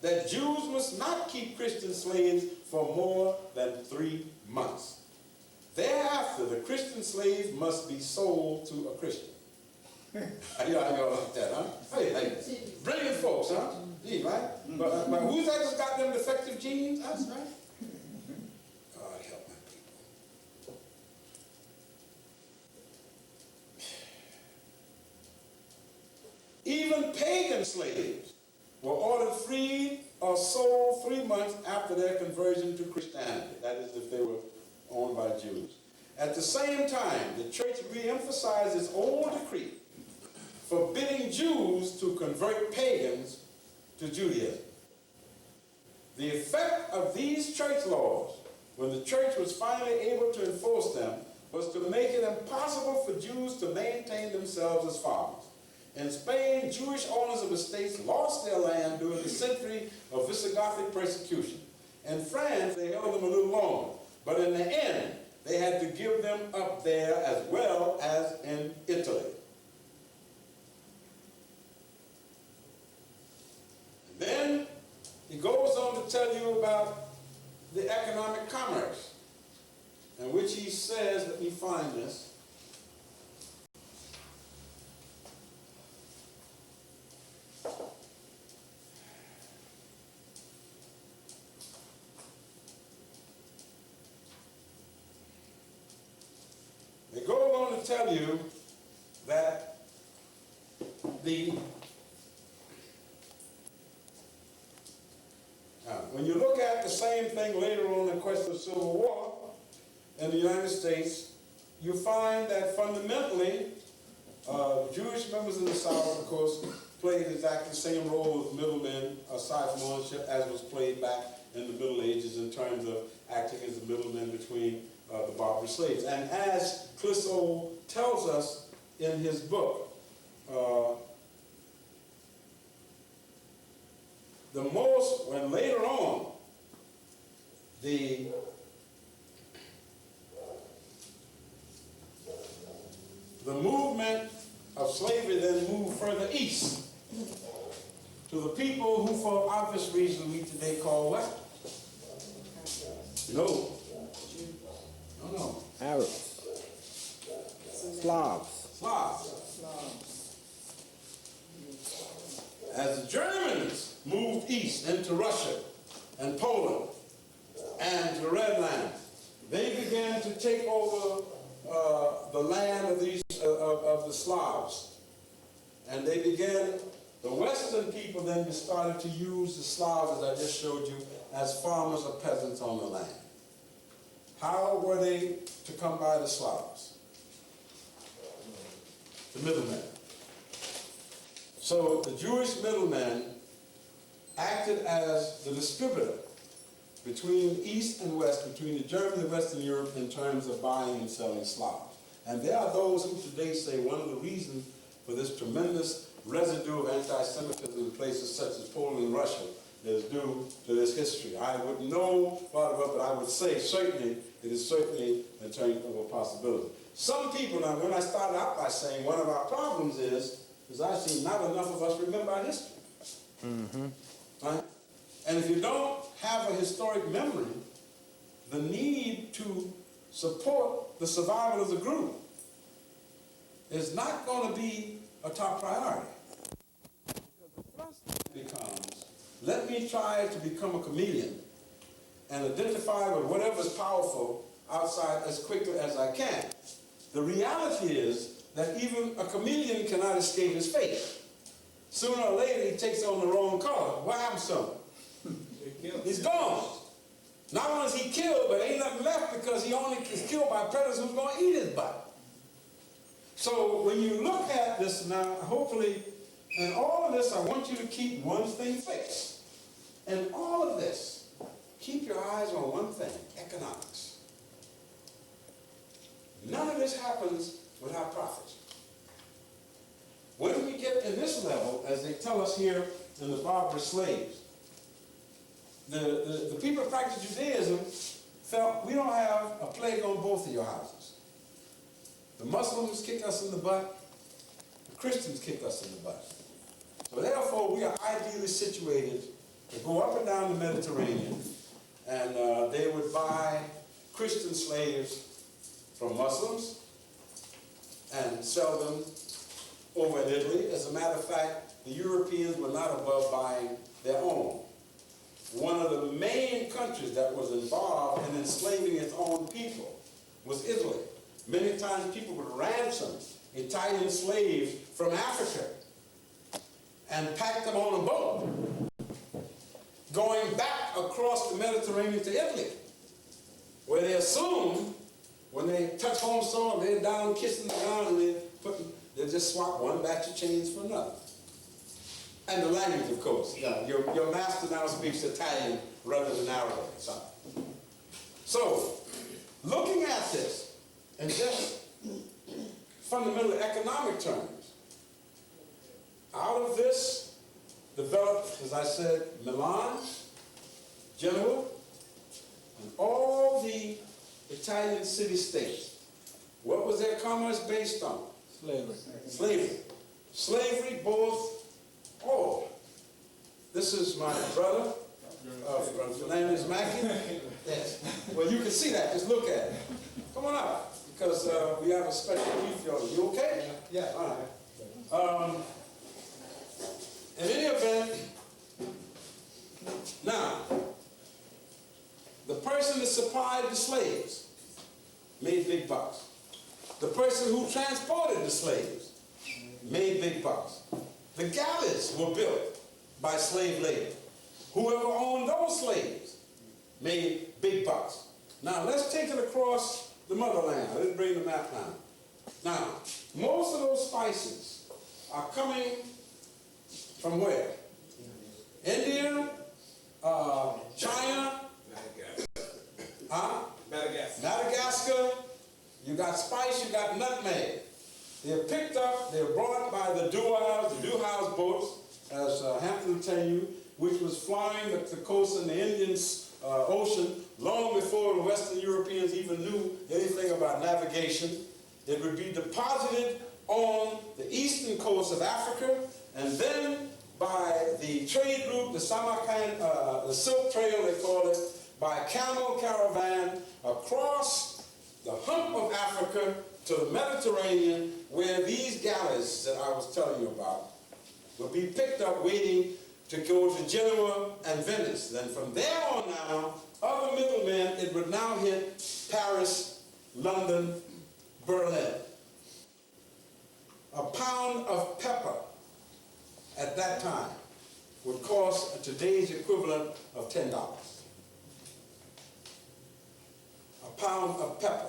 that Jews must not keep Christian slaves for more than 3 months. Thereafter, the Christian slave must be sold to a Christian. Y'all like that, huh? Hey, brilliant folks, huh? Gee, right? But who's that that's got them defective genes? Us, right? God help my people. Even pagan slaves were ordered freed or sold 3 months after their conversion to Christianity. That is, if they were owned by Jews. At the same time, the church re-emphasized its old decree forbidding Jews to convert pagans to Judaism. The effect of these church laws, when the church was finally able to enforce them, was to make it impossible for Jews to maintain themselves as farmers. In Spain, Jewish owners of estates lost their land during the century of Visigothic persecution. In France, they held them a little longer, but in the end, they had to give them up there as well as in Italy. Then he goes on to tell you about the economic commerce, in which he says, let me find this. They go on to tell you that when you look at the same thing later on in the question of Civil War in the United States, you find that fundamentally Jewish members in the South, of course, played exactly the same role as middlemen, aside from ownership, as was played back in the Middle Ages in terms of acting as the middlemen between the Barbary slaves. And as Clissold tells us in his book, when later on, the movement of slavery then moved further east to the people who, for obvious reasons, we today call what? No. Arabs. Slavs. Slavs. As the Germans moved east into Russia and Poland and the Red Land, they began to take over the land of the Slavs. And they began, the Western people then started to use the Slavs, as I just showed you, as farmers or peasants on the land. How were they to come by the Slavs? The middlemen. So the Jewish middlemen acted as the distributor between East and West, between the Germans and Western Europe in terms of buying and selling Slavs. And there are those who today say one of the reasons for this tremendous residue of anti-Semitism in places such as Poland and Russia is due to this history. I wouldn't know about it, but I would say certainly it is certainly in terms of a possibility. Some people, now when I started out by saying one of our problems is I see not enough of us remember our history. Mm-hmm. Right? And if you don't have a historic memory, the need to support the survival of the group is not going to be a top priority. Because the thrust becomes, let me try to become a chameleon and identify with whatever is powerful outside as quickly as I can. The reality is that even a chameleon cannot escape his fate. Sooner or later, he takes on the wrong color. What happens to him? He's gone. Not only is he killed, but ain't nothing left because he only is killed by predators who's going to eat his butt. So when you look at this now, hopefully, in all of this, I want you to keep one thing fixed. In all of this, keep your eyes on one thing, economics. None of this happens without profits. When we get in this level, as they tell us here in the barbarous slaves, the people who practice Judaism felt we don't have a plague on both of your houses. The Muslims kick us in the butt, the Christians kick us in the butt. So therefore, we are ideally situated to go up and down the Mediterranean, and they would buy Christian slaves from Muslims and sell them over in Italy. As a matter of fact, the Europeans were not above buying their own. One of the main countries that was involved in enslaving its own people was Italy. Many times people would ransom Italian slaves from Africa and pack them on a boat, going back across the Mediterranean to Italy, where they assumed when they touch home soil, they're down kissing the ground and they just swap one batch of chains for another. And the language, of course. Your master now speaks Italian rather than Arabic. So, looking at this in just fundamental economic terms, out of this developed, as I said, Milan, Genoa, and all the Italian city-states. What was their commerce based on? Slavery. Slavery. Slavery, both. Oh, this is my brother. His name is Mackey. Yes. Well, you can see that. Just look at it. Come on up, because we have a special brief on you. You okay? Yeah. All right. In any event, now, the person that supplied the slaves made big bucks. The person who transported the slaves made big bucks. The galleys were built by slave labor. Whoever owned those slaves made big bucks. Now, let's take it across the motherland. I didn't bring the map now. Now, most of those spices are coming from where? India, China, Madagascar. You got spice, you got nutmeg. They're picked up, they're brought by the Dewhouse boats, as Hampton will tell you, which was flying the coast in the Indian Ocean long before the Western Europeans even knew anything about navigation. It would be deposited on the eastern coast of Africa, and then by the trade route, the Samarkand, the Silk Trail, they call it, by camel caravan across the hump of Africa to the Mediterranean, where these galleys that I was telling you about will be picked up waiting to go to Genoa and Venice. Then from there on now, other middlemen, it would now hit Paris, London, Berlin. A pound of pepper at that time would cost today's equivalent of $10. A pound of pepper.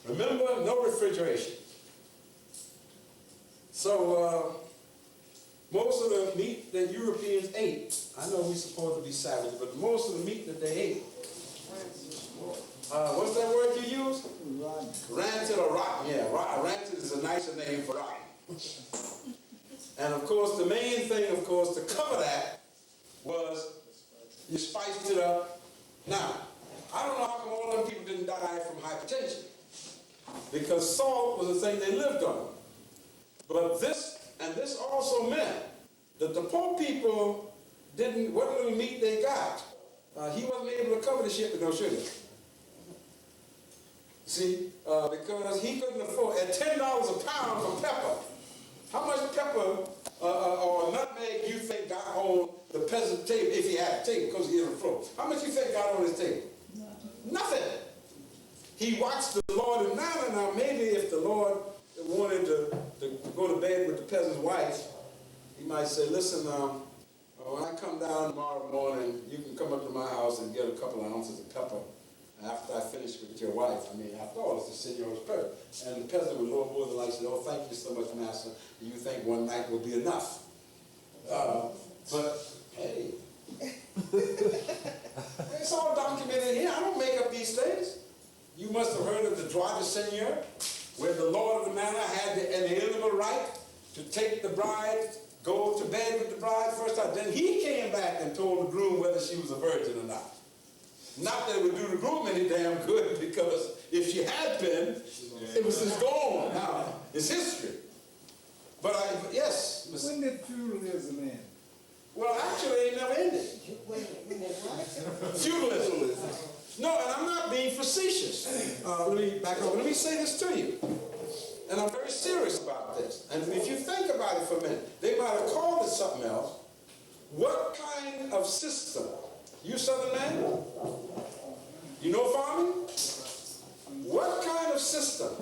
Remember, no refrigeration. So most of the meat that Europeans ate, I know we're supposed to be savage, but most of the meat that they ate, what's that word you use? Rancid or rotten. Yeah, rancid is a nicer name for rotten. And of course, the main thing, of course, to cover that was you spiced it up. Now, I don't know how come all them people didn't die from hypertension, because salt was the thing they lived on. But this also meant that the poor people didn't, what little meat they got, he wasn't able to cover cover the ship with no sugar. See, because he couldn't afford, at $10 a pound for pepper, how much pepper or nutmeg you think got on the peasant table, if he had a table, because he had a floor? How much you think got on his table? Nothing. He watched the Lord, and now maybe if the Lord wanted to go to bed with the peasant's wife, he might say, listen, when I come down tomorrow morning, you can come up to my house and get a couple of ounces of pepper after I finish with your wife. I mean, after all, it's the senor's prayer. And the peasant would lower more than like, say, oh, thank you so much, master. You think one night will be enough. But, hey, it's all documented here. I don't make up these things. You must have heard of the droit de seigneur, where the lord of the manor had the inalienable right to take the bride, go to bed with the bride first time. Then he came back and told the groom whether she was a virgin or not. Not that it would do the groom any damn good, because if she had been, it was just gone. Now, it's history. But yes. When did feudalism end? Well, actually, it never ended. Feudalism. No, and I'm not being facetious. Let me back up. Let me say this to you. And I'm very serious about this. And if you think about it for a minute, they might have called it something else. What kind of system? You Southern man? You know farming? What kind of system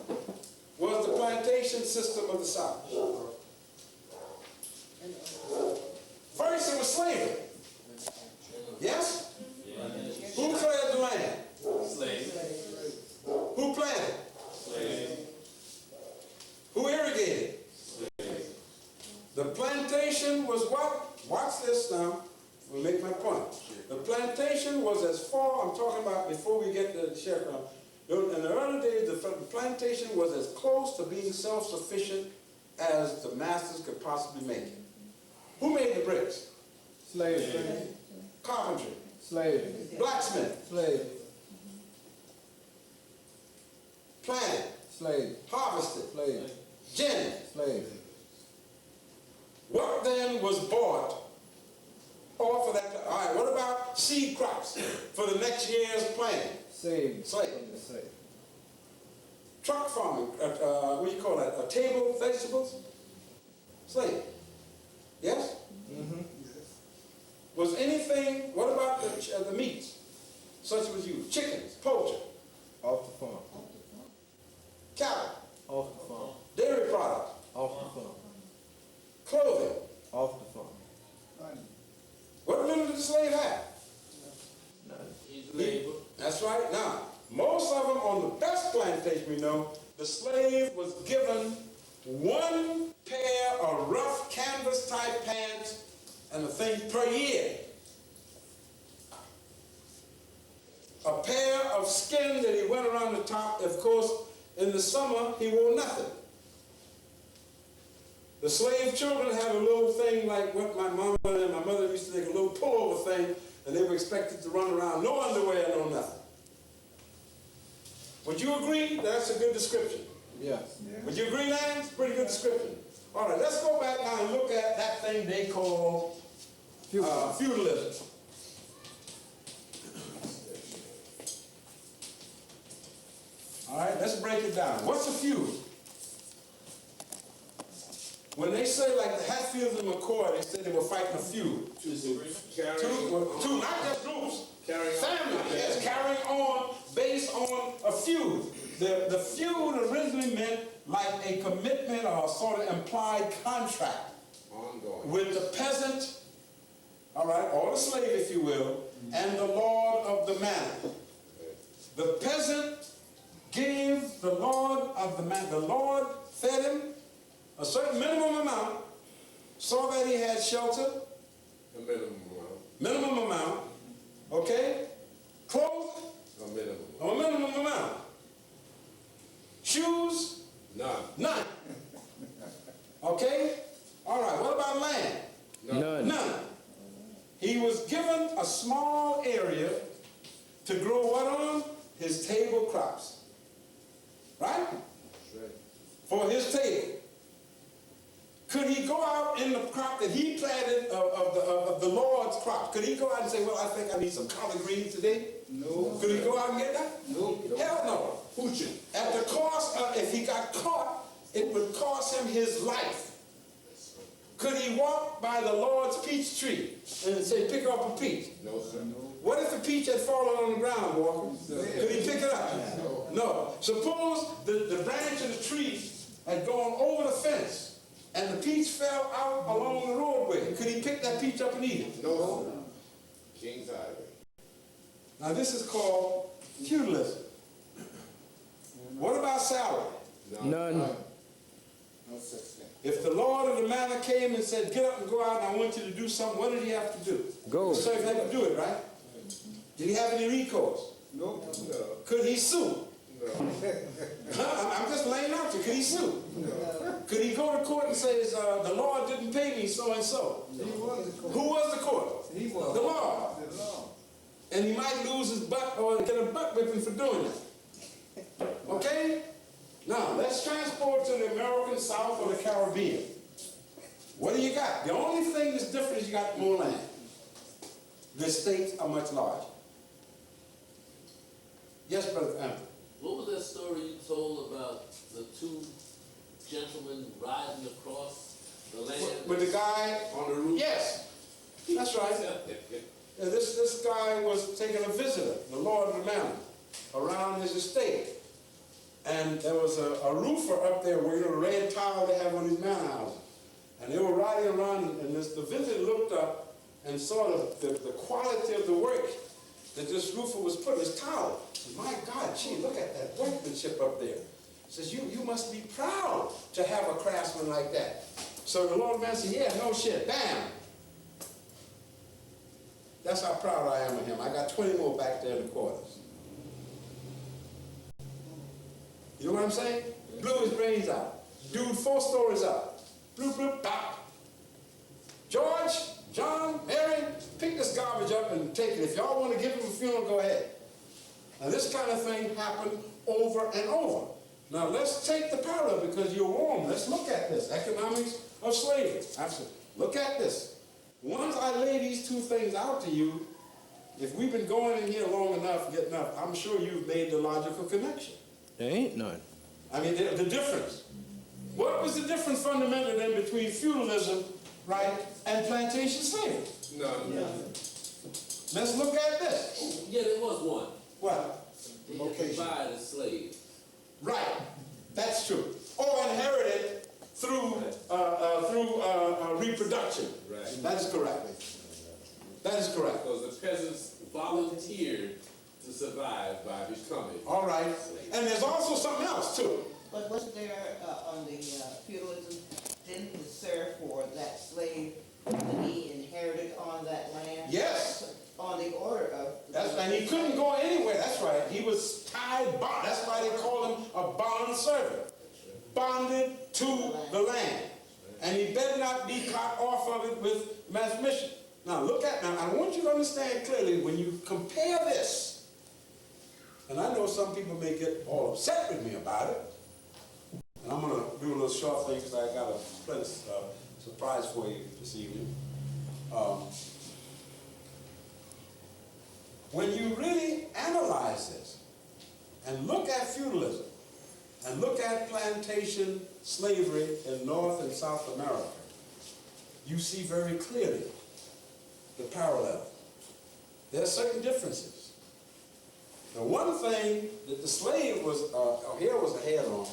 was the plantation system of the South? First, it was slavery. Yes? Who cleared the land? Slave. Who planted? Slave. Who irrigated? Slave. The plantation was what? Watch this now. We'll make my point. The plantation was as far, I'm talking about before we get to the sharecropping. In the early days, the plantation was as close to being self-sufficient as the masters could possibly make it. Who made the bricks? Slave. Carpentry. Slave. Blacksmith. Slave. Planted. Slave. Harvested. Slave. Ginned. Slave. What then was bought off of that? All right, what about seed crops for the next year's planting? Save. Slave. Slave. Truck farming, what do you call that? Table vegetables? Slave. Yes? Mm-hmm. Was anything, what about the meats? Such as you, chickens, poultry, Off the farm. cattle, Off the farm. dairy products, Off the farm. clothing. Off the farm. What little did the slave have? He's labor. That's right. Now, most of them on the best plantation we know, the slave was given one pair of rough canvas type pants and a thing per year. A pair of skin that he went around the top. Of course, in the summer, he wore nothing. The slave children had a little thing like what my mama and my mother used to take, a little pullover thing, and they were expected to run around, no underwear, no nothing. Would you agree that's a good description? Yes. Would you agree, Nan? It's a pretty good description. All right, let's go back now and look at that thing they call feudalism. All right, let's break it down. What's a feud? When they say, like the Hatfields and McCoy, they say they were fighting a feud. Two, not just groups. Family, yes, carrying on based on a feud. The feud originally meant like a commitment or a sort of implied contract with the peasant, all right, or the slave, if you will, and the lord of the manor. The peasant gave the lord of the manor, the lord fed him a certain minimum amount, saw that he had shelter, minimum amount, okay, clothes, a minimum amount, shoes, none, okay, all right, what about land? None. He was given a small area to grow what on? His table crops, right? For his table. Could he go out in the crop that he planted of the Lord's crop? Could he go out and say, well, I think I need some collard greens today? No. Could he go out and get that? No. Hell no. Hoochie. At the cost of, if he got caught, it would cost him his life. Could he walk by the Lord's peach tree and say, pick up a peach? No, sir. No. What if the peach had fallen on the ground, Walker? Could he pick it up? No. Suppose the branch of the tree had gone over the fence and the peach fell out along the roadway. Could he pick that peach up and eat it? No. King's Highway. Now this is called feudalism. What about salary? None. No such thing. If the Lord of the manor came and said, get up and go out and I want you to do something, what did he have to do? Go. The servant had to do it, right? Did he have any recourse? No. No. Could he sue? No. I'm just laying out to you. Could he sue? No. Could he go to court and say, the Lord didn't pay me so and so? He was the court. Who was the court? He was. The Lord. The law. And he might lose his butt or get a butt whipping for doing it. Okay? Now, let's transport to the American South or the Caribbean. What do you got? The only thing that's different is you got more land. The states are much larger. Yes, Brother Anthony. What was that story you told about the two gentlemen riding across the land? With the guy on the roof? Yes, that's right. Yeah, this guy was taking a visitor, the Lord of the Manor, around his estate. And there was a roofer up there with a red tile they have on these manor houses. And they were riding around, and the visitor looked up and saw the quality of the work that this roofer was putting his tile. My God, gee, look at that workmanship up there. Says, you must be proud to have a craftsman like that. So the Lord man said, yeah, no shit, bam. That's how proud I am of him. I got 20 more back there in the quarters. You know what I'm saying? Blew his brains out. Dude, 4 stories up. Bloop, bloop, pop. George, John, Mary, pick this garbage up and take it. If y'all want to give him a funeral, go ahead. Now this kind of thing happened over and over. Now let's take the parallel because you're warm. Let's look at this. Economics of slavery. Absolutely. Look at this. Once I lay these two things out to you, if we've been going in here long enough, getting up, I'm sure you've made the logical connection. There ain't none. I mean, the difference. What was the difference fundamentally then between feudalism, right, and plantation slavery? None. Let's look at this. Yeah, there was one. What? They had to buy the slave. Right. That's true. Or inherited through reproduction. Right. That is correct. That is correct. Because the peasants volunteered to survive by becoming. All right. And there's also something else too. But wasn't there on the feudalism, didn't it serve for that slave to be inherited on that land? Yes. On the order of... And he couldn't go anywhere. That's right. He was tied, bond. That's why they call him a bond servant. Bonded to the land. And he better not be cut off of it with manumission. Now I want you to understand clearly when you compare this, and I know some people may get all upset with me about it, and I'm going to do a little short thing because I got a pleasant surprise for you this evening. When you really analyze this and look at feudalism and look at plantation slavery in North and South America, you see very clearly the parallel. There are certain differences. The one thing that the slave was, here was a head on,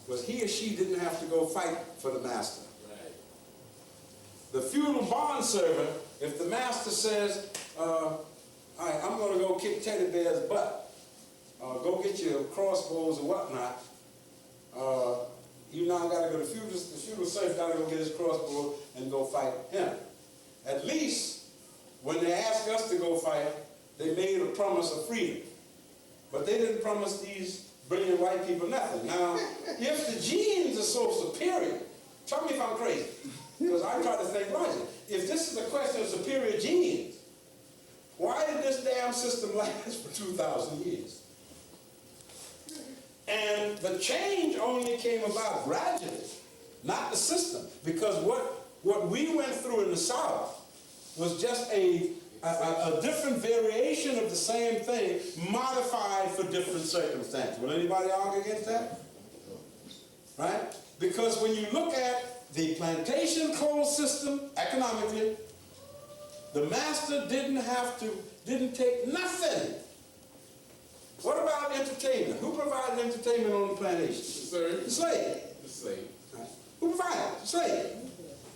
was he or she didn't have to go fight for the master. Right. The feudal bond servant, if the master says, all right, I'm going to go kick Teddy Bear's butt, go get your crossbows or whatnot, you now got to go, the feudal servant got to go get his crossbow and go fight him. At least, when they asked us to go fight, they made a promise of freedom. But they didn't promise these brilliant white people nothing. Now, if the genes are so superior, tell me if I'm crazy, because I try to think logically. If this is a question of superior genes, why did this damn system last for 2,000 years? And the change only came about gradually. not the system. Because what we went through in the South was just a different variation of the same thing, modified for different circumstances. Will anybody argue against that? Right? Because when you look at the plantation closed system economically, the master didn't take nothing. What about entertainment? Who provided entertainment on the plantation? The The slave. slave. Right? Who provided? The slave.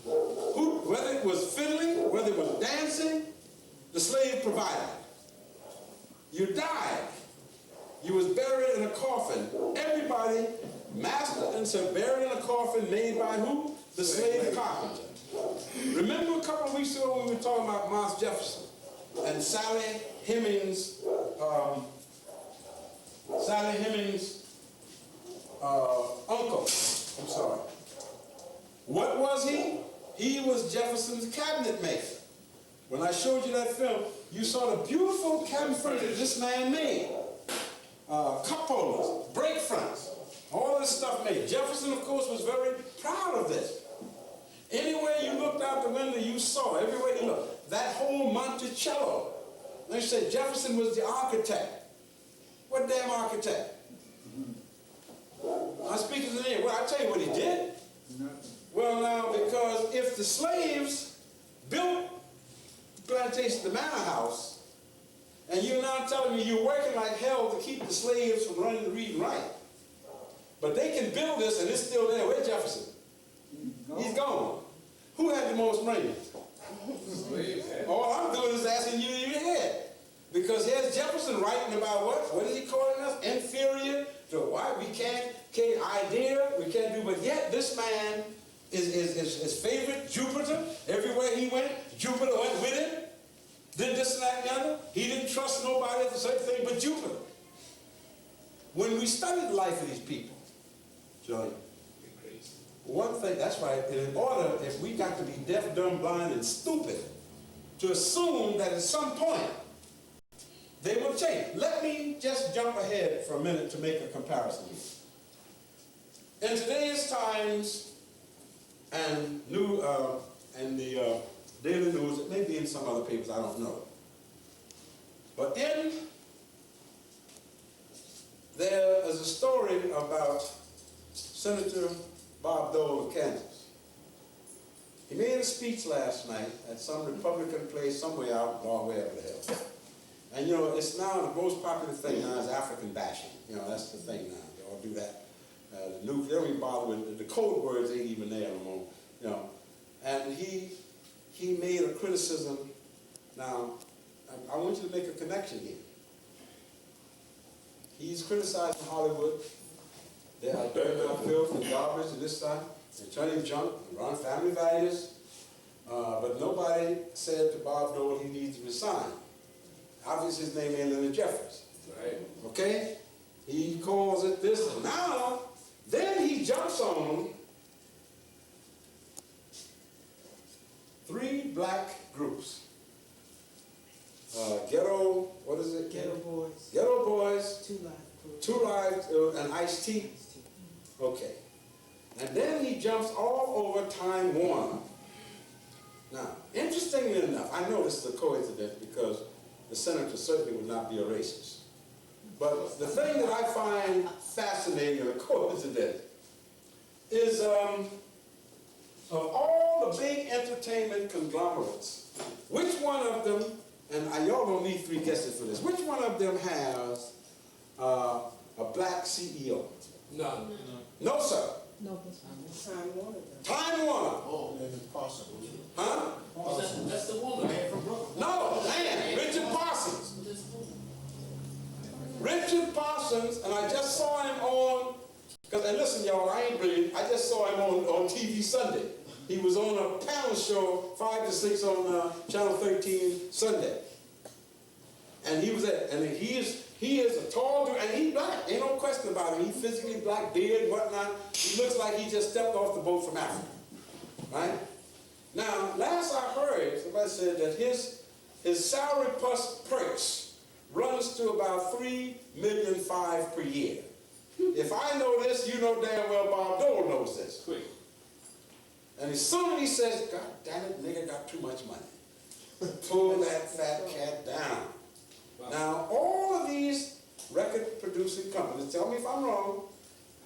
Whether it was fiddling, whether it was dancing, the slave provided. You died. You was buried in a coffin. Everybody, master and servant, buried in a coffin made by who? The slave carpenter. Remember a couple of weeks ago when we were talking about Thomas Jefferson and Sally Hemings' uncle. I'm sorry. What was he? He was Jefferson's cabinet maker. When I showed you that film, you saw the beautiful cabinet furniture this man made. Cup holders, break fronts, all this stuff made. Jefferson, of course, was very proud of this. Anywhere you looked out the window, you saw, everywhere you looked, that whole Monticello. They said Jefferson was the architect. What damn architect? I'm speaking to the name. Well, I'll tell you what he did. Well, now, because if the slaves built the plantation, the manor house, and you're now telling me you're working like hell to keep the slaves from running the read and write, but they can build this and it's still there. Where's Jefferson? He's gone. Who had the most money? All I'm doing is asking you in your head. Because here's Jefferson writing about what? What is he calling us? Inferior to what? We can't idea, we can't do, but yet this man is his favorite, Jupiter. Everywhere he went, Jupiter went with him. Did this and that and the other. He didn't trust nobody to say anything but Jupiter. When we studied the life of these people, Johnny, one thing, that's right, in order, if we got to be deaf, dumb, blind, and stupid, to assume that at some point they will change. Let me just jump ahead for a minute to make a comparison here. In today's times, and the Daily News, it may be in some other papers, I don't know. But there is a story about Senator Bob Dole of Kansas. He made a speech last night at some Republican place somewhere out, or wherever the hell. And you know, it's now the most popular thing now is African bashing. You know, that's the thing now. They all do that. They don't even bother with the code words ain't even there anymore. You know, and he made a criticism. Now, I want you to make a connection here. He's criticizing Hollywood. They are dirty out filth and garbage and this stuff. They're turning junk and run family values. But nobody said to Bob Dole he needs to resign. Obviously his name ain't Leonard Jeffers. Right. Okay? He calls it this, and now, then he jumps on 3 black groups. Ghetto, what is it? Ghetto Boys. Ghetto Boys. 2 Live. 2 Live and Ice-T. Okay. And then he jumps all over Time Warner. Now, interestingly enough, I know this is a coincidence because the senator certainly would not be a racist. But the thing that I find fascinating and a coincidence is of all the big entertainment conglomerates, which one of them, and y'all don't need 3 guesses for this, which one of them has a black CEO? None. No, sir. No, Time Warner. Time Warner. Oh, Possible. Huh? that's the woman. From Brooklyn. No, man, Richard Parsons. Richard Parsons, and I just saw him on, because, and listen, y'all, I ain't brilliant, I just saw him on TV Sunday. He was on a panel show, 5 to 6 on Channel 13 Sunday. And he was there, and he is a tall dude, and he's black, ain't no question about him. He's physically black, beard, whatnot. He looks like he just stepped off the boat from Africa, right? Now, last I heard, somebody said that his salary plus perks runs to about $3.5 million per year. If I know this, you know damn well Bob Dole knows this. Quick. And as soon as he says, God damn it, nigga got too much money. Pull that fat cat down. Now, all of these record-producing companies, tell me if I'm wrong,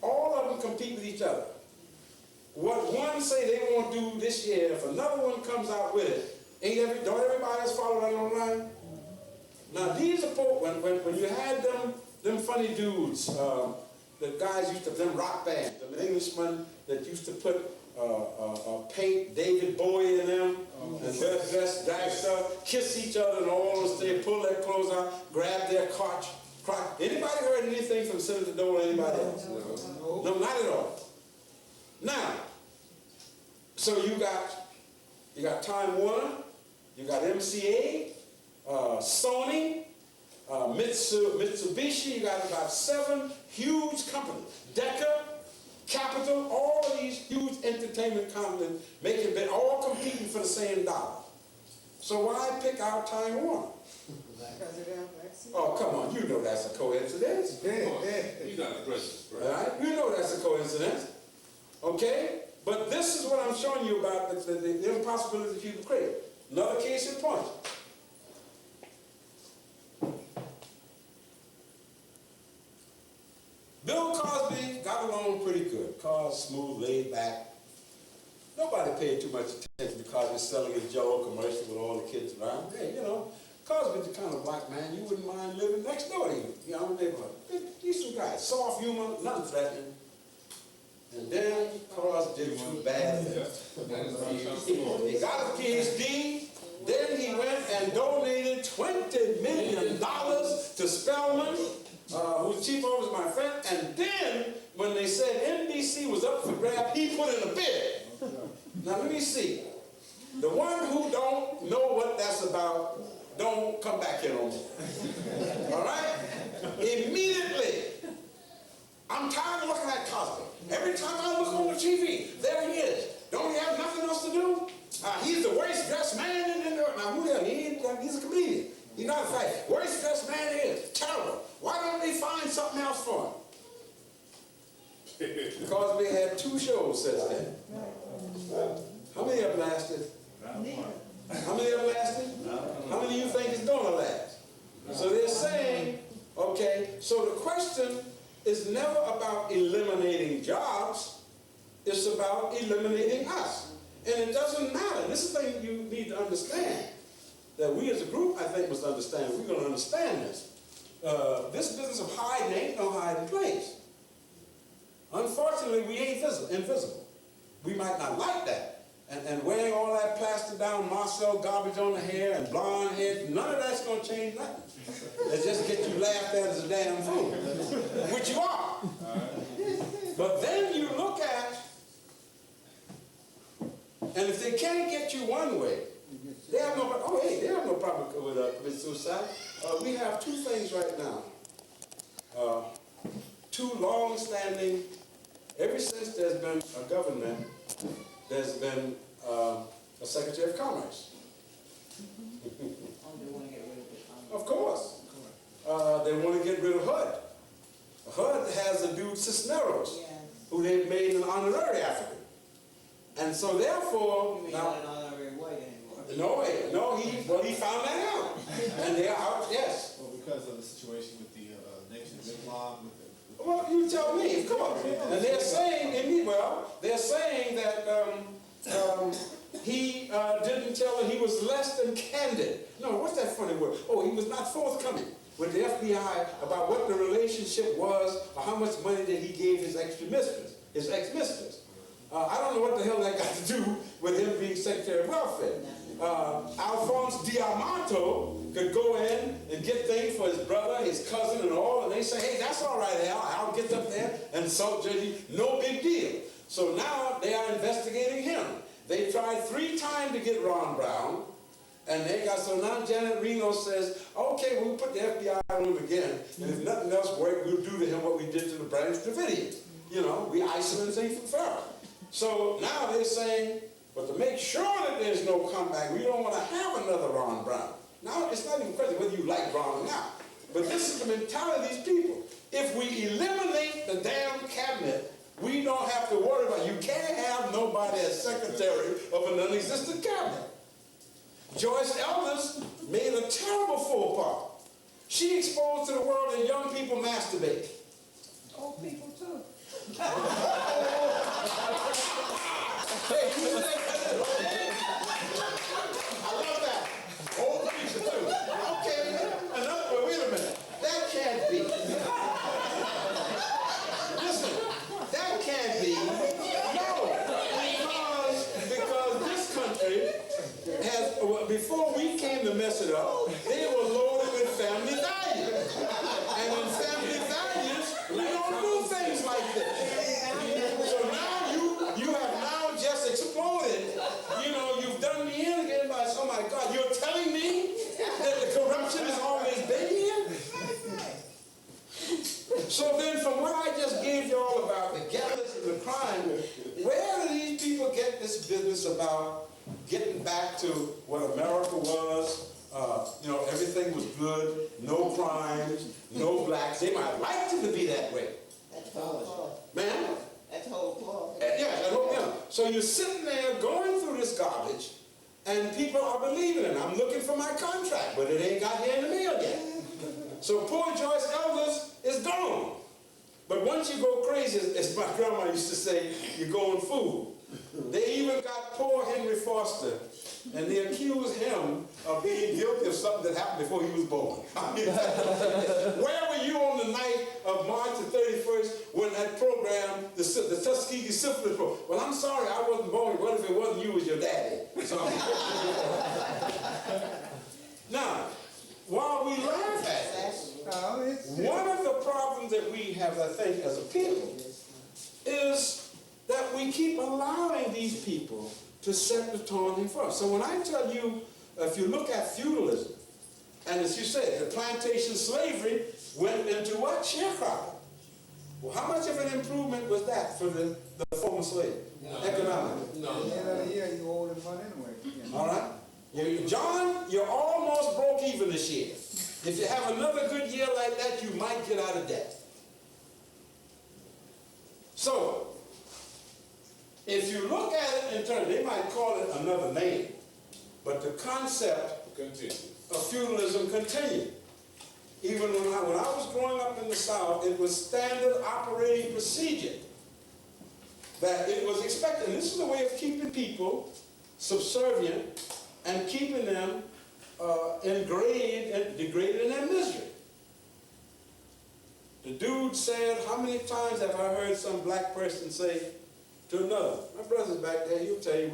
all of them compete with each other. What one say they won't do this year, if another one comes out with it, don't everybody else follow that online? Now, these are folks, when you had them funny dudes, the guys used to, them rock bands, them Englishmen that used to put paint David Bowie in them, and dress stuff, kiss each other and all those things, pull their clothes out, grab their crotch. Anybody heard anything from Senator Dole or anybody else? No, not at all. Now, so you got Time Warner, you got MCA, Sony, Mitsubishi, you got about 7 huge companies. Decca, Capital, all of these huge entertainment companies all competing for the same dollar. So why pick out Time Warner? Because of their vaccine. Oh, come on, you know that's a coincidence. You got the president, All right? You know that's a coincidence. Okay? But this is what I'm showing you about the impossibility of human creative. Another case in point. Bill Cosby got along pretty good. Cars smooth, laid back. Nobody paid too much attention to Cosby selling his Jello commercial with all the kids around. Hey, you know, Cosby's the kind of black man you wouldn't mind living next door to you. You know, neighborhood. Decent guy, soft humor, nothing threatening. And then Cosby did too bad. He got a PhD. Then he went and donated $20 million to Spelman, whose chief officer was my friend. And then, when they said NBC was up for grab, he put in a bid. Now let me see. The one who don't know what that's about, don't come back here no more. All right? Immediately. I'm tired of looking at Cosby. Every time I look on the TV, there he is. Don't he have nothing else to do? He's the worst dressed man in the world. Now who the hell? He's a comedian. He's not a fighter. Worst dressed man is. Terrible. Why don't they find something else for him? Cosby had 2 shows since then. How many of them lasted? How many of them lasted? How many of you think it's gonna last? So they're saying, okay, so the question is never about eliminating jobs, it's about eliminating us. And it doesn't matter. This is the thing you need to understand, that we as a group, I think, must understand. We're going to understand this. This business of hiding ain't no hiding place. Unfortunately, we ain't invisible. We might not like that. And wearing all that plaster down, Marcel garbage on the hair and blonde hair, none of that's going to change nothing. It just get you laughed at as a damn fool, which you are. But then you look at, and if they can't get you one way, they have no problem with suicide. We have 2 things right now. 2 long-standing, ever since there's been a government, there's been a Secretary of Commerce. Of course. They want to get rid of HUD. HUD has a dude, Cisneros, who they've made an honorary African. And so therefore... You're not an honorary white anymore. No, he found that out. And they're out, yes. Well, because of the situation with the Nation of Islam, Well, you tell me, come on. And they're saying, that he didn't tell her, he was less than candid. No, what's that funny word? Oh, he was not forthcoming with the FBI about what the relationship was or how much money that he gave his ex-mistress. I don't know what the hell that got to do with him being Secretary of Welfare. Alphonse Diamanto could go in and get things for his brother, his cousin, and all, and they say, hey, that's all right, Al gets up there and insult Judge, no big deal. So now they are investigating him. They tried 3 times to get Ron Brown, and so now Janet Reno says, okay, we'll put the FBI on him again, and if nothing else works, we'll do to him what we did to the Branch Davidians. You know, we ice him and things from Pharaoh. So now they're saying, but to make sure that there's no comeback, we don't want to have another Ron Brown. Now, it's not even a question whether you like Ron or not, but this is the mentality of these people. If we eliminate the damn cabinet, we don't have to worry about it. You can't have nobody as secretary of a non-existent cabinet. Joyce Elders made a terrible faux pas. She exposed to the world that young people masturbate. Old people too. Hey, you think I love that. Old people too. Okay, another, wait a minute. That can't be. Listen, that can't be. No, because this country has, before we came to mess it up, they were loaded with family values. And in family values, we don't do things like this. So now you have now just exploded. You know, you've done me in again by, oh my God, you're telling me that the corruption has always been here? So then from what I just gave you all about the gallows and the crime, where do these people get this business about getting back to what America was? You know, everything was good, no crimes, no blacks. They might like it to be that way. That's whole cloth. Man? That's whole cloth. Yeah. So you're sitting there going through this garbage, and people are believing it. I'm looking for my contract, but it ain't got here in the mail yet. So poor Joyce Elders is gone. But once you go crazy, as my grandma used to say, you're going fool. They even got poor Henry Foster, and they accused him of being guilty of something that happened before he was born. I mean, where were you on the night of March the 31st when that program, the Tuskegee Syphilis program? Well, I'm sorry, I wasn't born. What if it wasn't you, it was your daddy? Now, while we laugh at it, one of the problems that we have, I think, as a people, is that we keep allowing these people to set the tone for us. So when I tell you, if you look at feudalism, and as you said, the plantation slavery went into what? Sharecropping. Well, how much of an improvement was that for the former slave? Economically. No. At the end of the year, you owe them money anyway. All right? John, you're almost broke even this year. If you have another good year like that, you might get out of debt. So, if you look at it in terms, they might call it another name, but the concept of feudalism continued. Even when I was growing up in the South, it was standard operating procedure that it was expected. And this is a way of keeping people subservient and keeping them degraded in their misery. The dude said, how many times have I heard some black person say to another, my brother's back there, he'll tell you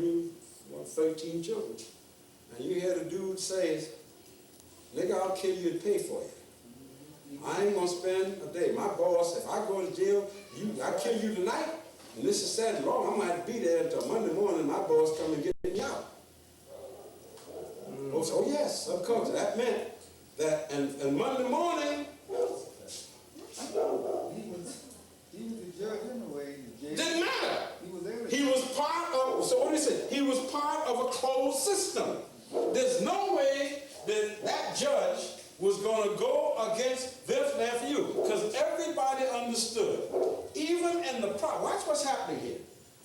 we were 13 children. And you hear the dude say, nigga, I'll kill you and pay for you. I ain't gonna spend a day. My boss, if I go to jail, I kill you tonight, and this is Saturday long, I might be there until Monday morning, my boss come and get me out. Oh yes, of course. That meant that, and Monday morning, He was the judge anyway. didn't matter. He was everything. He was part of, so what did he say? He was part of a closed system. There's no way that that judge was going to go against this nephew, because everybody understood. Even in the watch what's happening here.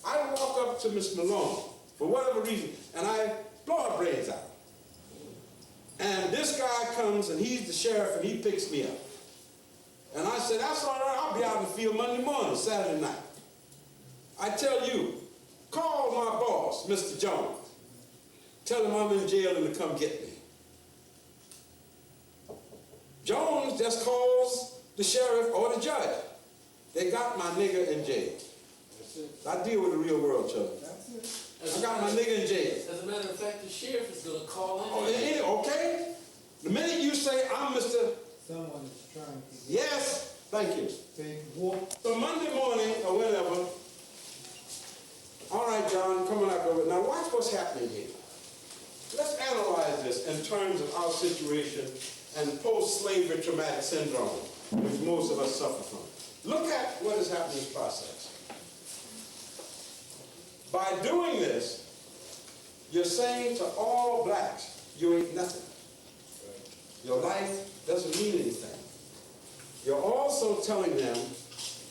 I walk up to Miss Malone, for whatever reason, and I blow her brains out. And this guy comes, and he's the sheriff, and he picks me up. And I said, that's all right, I'll be out in the field Monday morning, Saturday night. I tell you, call my boss, Mr. Jones. Tell him I'm in jail and to come get me. Jones just calls the sheriff or the judge. They got my nigger in jail. I deal with the real world, children. I got my nigger in jail. As a matter of fact, the sheriff is going to call in. Oh, okay? The minute you say, I'm Mr. Someone is trying to Yes, thank you. walk. So Monday morning or whatever, all right, John, come on out, go. Now watch what's happening here. Let's analyze this in terms of our situation and post-slavery traumatic syndrome, which most of us suffer from. Look at what is happening in this process. By doing this, you're saying to all blacks, you ain't nothing. Your life doesn't mean anything. You're also telling them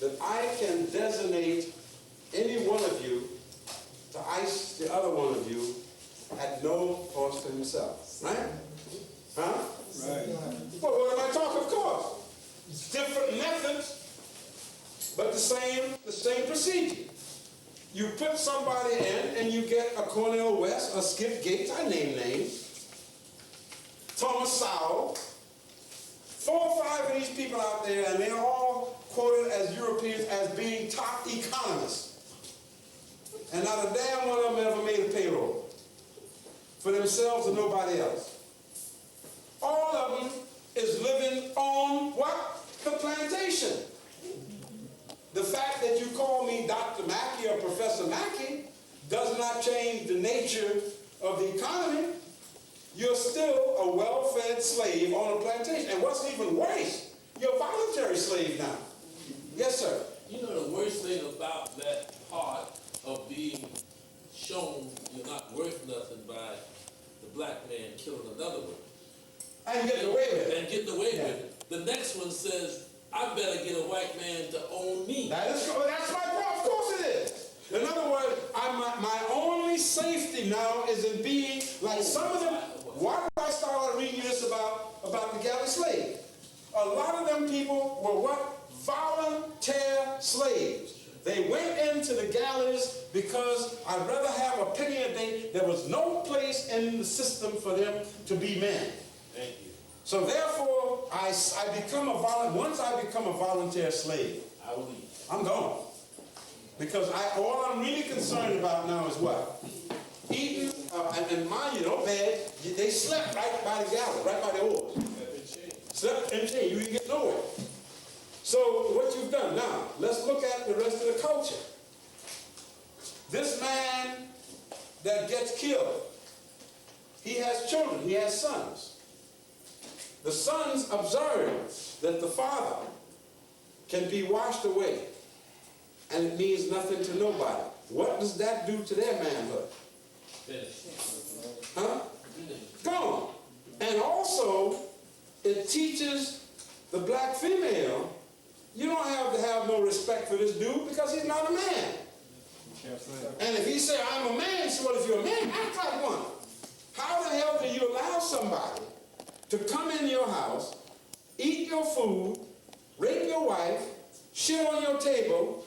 that I can designate any one of you to ice the other one of you at no cost to himself, right? Huh? Right. Well, what am I talking? Of course. It's different methods, but the same procedure. You put somebody in and you get a Cornel West, a Skip Gates, I name names, Thomas Sowell, 4 or 5 of these people out there, and they're all quoted as Europeans as being top economists. And not a damn one of them ever made a payroll for themselves or nobody else. All of them is living on what? The plantation. The fact that you call me Dr. Mackey or Professor Mackey does not change the nature of the economy. You're still a well-fed slave on a plantation. And what's even worse, you're a voluntary slave now. Yes, sir. You know the worst thing about that part of being shown you're not worth nothing by the black man killing another one. And getting away with it. And getting away with it. The next one says, I better get a white man to own me. That's my point. Of course it is. In other words, my only safety now is in being like some of them. Why did I start reading this about the galley slave? A lot of them people were what? Volunteer slaves. They went into the galleys because I'd rather have a penny a day. There was no place in the system for them to be men. Thank you. So therefore, once I become a volunteer slave, I will leave. I'm gone. Because all I'm really concerned about now is what? Eating, and mind you, don't bad, they slept right by the galley, right by the oars. Slept in chain, you didn't get nowhere. So what you've done, now, let's look at the rest of the culture. This man that gets killed, he has children, he has sons. The sons observe that the father can be washed away, and it means nothing to nobody. What does that do to their manhood? Finish. Huh? Gone. And also, it teaches the black female, you don't have to have no respect for this dude because he's not a man. And if he say, I'm a man, so well, if you're a man, act like one. How the hell do you allow somebody to come in your house, eat your food, rape your wife, shit on your table,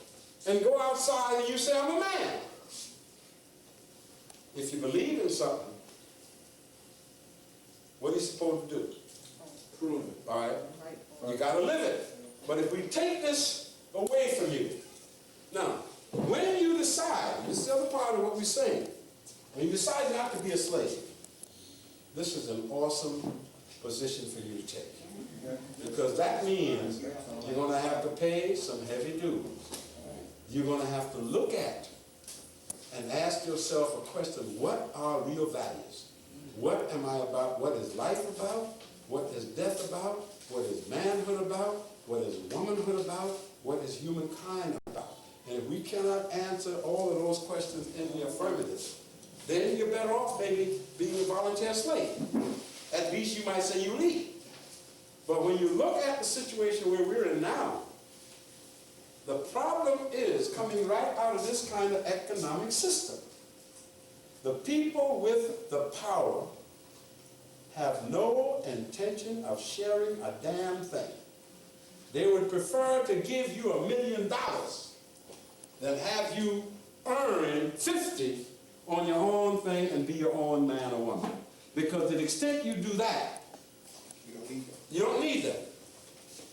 and go outside and you say, I'm a man? If you believe in something, what are you supposed to do? Prove it, all right? You got to live it. But if we take this away from you, now, when you decide, this is the other part of what we're saying, when you decide not to be a slave, this is an awesome position for you to take. Because that means you're going to have to pay some heavy dues. You're going to have to look at and ask yourself a question, what are real values? What am I about? What is life about? What is death about? What is manhood about? What is womanhood about? What is humankind about? And if we cannot answer all of those questions in the affirmative, then you're better off, maybe, being a volunteer slave. At least you might say you leave. But when you look at the situation where we're in now, the problem is coming right out of this kind of economic system. The people with the power have no intention of sharing a damn thing. They would prefer to give you $1 million than have you earn 50 on your own thing and be your own man or woman. Because to the extent you do that, you don't need that.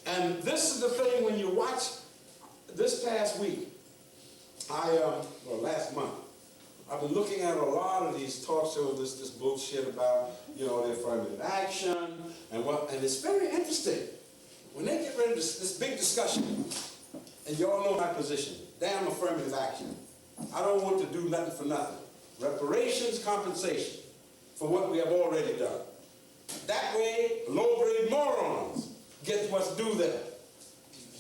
And this is the thing when you watch this past week, last month, I've been looking at a lot of these talk shows, this bullshit about, the affirmative action and it's very interesting. When they get ready to this big discussion, and you all know my position, damn affirmative action. I don't want to do nothing for nothing. Reparations, compensation for what we have already done. That way, low-grade morons get what's due them.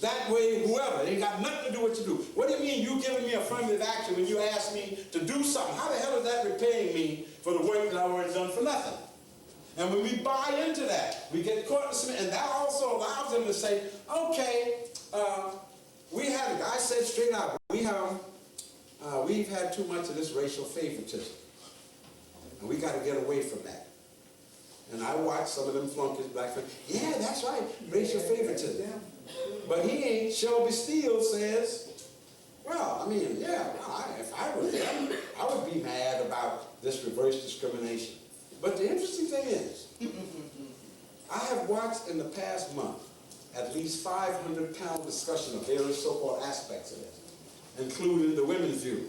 That way, whoever, ain't got nothing to do what you do. What do you mean you giving me affirmative action when you ask me to do something? How the hell is that repaying me for the work that I've already done for nothing? And when we buy into that, we get caught in some, and that also allows them to say, okay, we had, I said straight out, we have we've had too much of this racial favoritism. And we got to get away from that. And I watch some of them flunkies, black folks, yeah, that's right, racial favoritism. But he ain't, Shelby Steele says, well, I mean, yeah, if I were them, I would be mad about this reverse discrimination. But the interesting thing is, I have watched in the past month at least 500-panel discussion of various so-called aspects of this, including the women's view.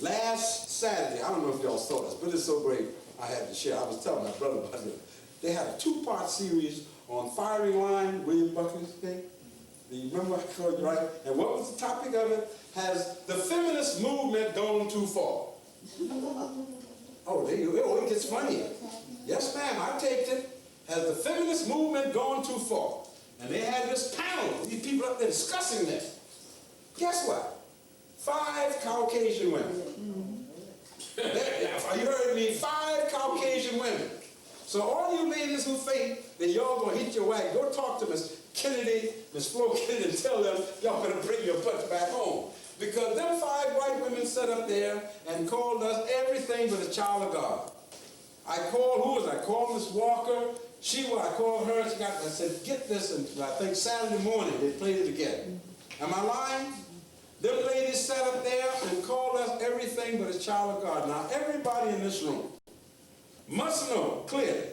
Last Saturday, I don't know if y'all saw this, but it's so great I had to share. I was telling my brother about it. They had a 2-part series on firing line, William Buckley's thing. Do you remember what I told you, right? And what was the topic of it? Has the feminist movement gone too far? Oh, there you go. It gets funnier. Yes, ma'am, I taped it. Has the feminist movement gone too far? And they had this panel, these people up there discussing this. Guess what? 5 Caucasian women. You heard me, 5 Caucasian women. So all you ladies who think that y'all gonna hit your wagon, go talk to Miss Kennedy, Miss Flo Kennedy, and tell them y'all better bring your butts back home. Because them 5 white women sat up there and called us everything but a child of God. I called, who was I? I called Miss Walker. I called her, I said, get this, and I think Saturday morning they played it again. Am I lying? Them ladies sat up there and called us everything but a child of God. Now, everybody in this room must know clearly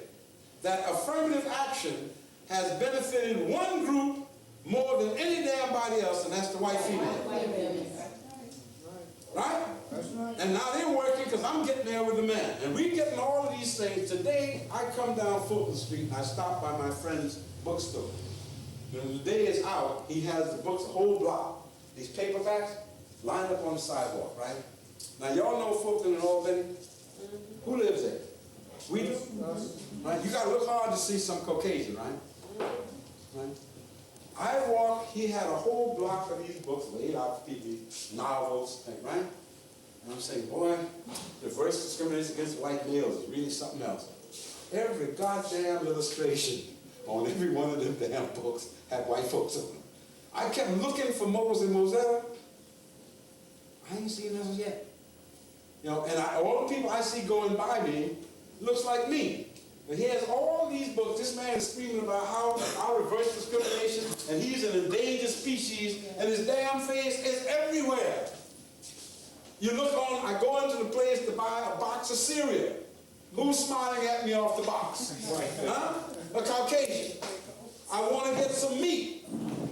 that affirmative action has benefited one group more than any damn body else, and that's the white female. Right? That's right. And now they're working because I'm getting there with the men. And we're getting all of these things. Today, I come down Fulton Street and I stop by my friend's bookstore. When the day is out, he has the books, a whole block. These paperbacks lined up on the sidewalk, right? Now, y'all know Fulton and Albany? Who lives there? We do? Right? You got to look hard to see some Caucasian, right? Right? I walked, he had a whole block of these books laid out for people, novels, right? And I'm saying, boy, reverse discrimination against white males is really something else. Every goddamn illustration on every one of them damn books had white folks on them. I kept looking for Mose and Mosetta. I ain't seen nothing yet. You know, and all the people I see going by me looks like me. And he has all these books. This man is screaming about how our reverse discrimination, and he's an endangered species, and his damn face is everywhere. You look on, I go into the place to buy a box of cereal. Who's smiling at me off the box? Huh? A Caucasian. I want to get some meat.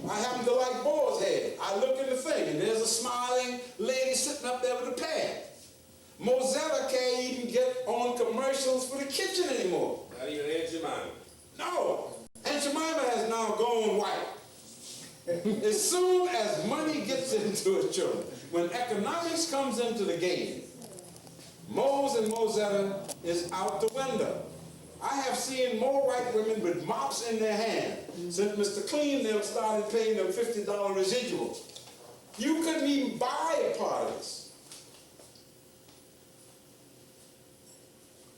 I happen to like boar's head. I look in the thing, and there's a smiling lady sitting up there with a pan. Mosetta can't even get on commercials for the kitchen anymore. Not even Aunt Jemima. No. Aunt Jemima has now gone white. As soon as money gets into it, children, when economics comes into the game, Mose and Mosetta is out the window. I have seen more white women with mops in their hand since Mr. Clean them started paying them $50 residuals. You couldn't even buy a part of this.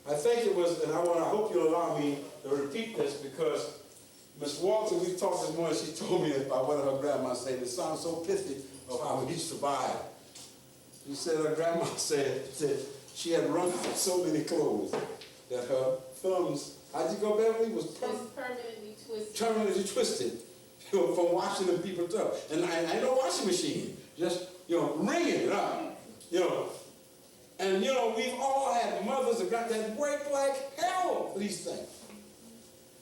I think it was, and I hope you'll allow me to repeat this because Miss Walter, we talked this morning, she told me about what her grandma said. It sounds so pithy of how we used to buy it. She said her grandma said she had run through so many clothes that her thumbs, how'd you go, Beverly? Was permanently twisted. Permanently twisted, you know, from washing them people's up. And I ain't no washing machine, just, you know, wringing it up, you know. And, you know, we've all had mothers that worked like hell for these things.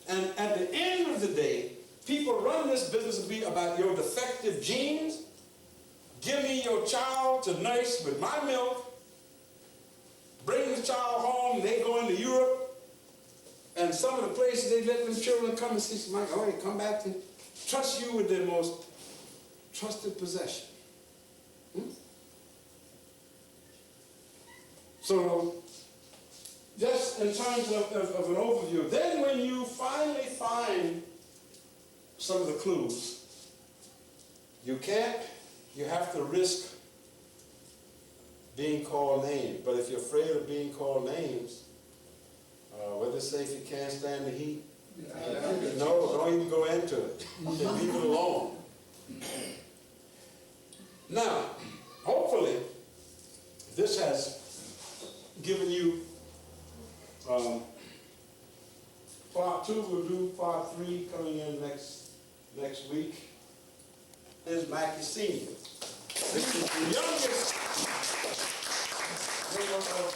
And at the end of the day, people run this business to be about your defective genes. Give me your child to nurse with my milk. Bring the child home. They go into Europe. And some of the places they let them children come and see, Mike, oh, they come back to trust you with their most trusted possession. So, just in terms of an overview, then when you finally find some of the clues, you have to risk being called names. But if you're afraid of being called names, what they say, if you can't stand the heat, no, don't even go into it. Just leave it alone. Now, hopefully, this has given you part 2. We'll do part 3 coming in next week. Is Mackey Senior. This is the youngest member of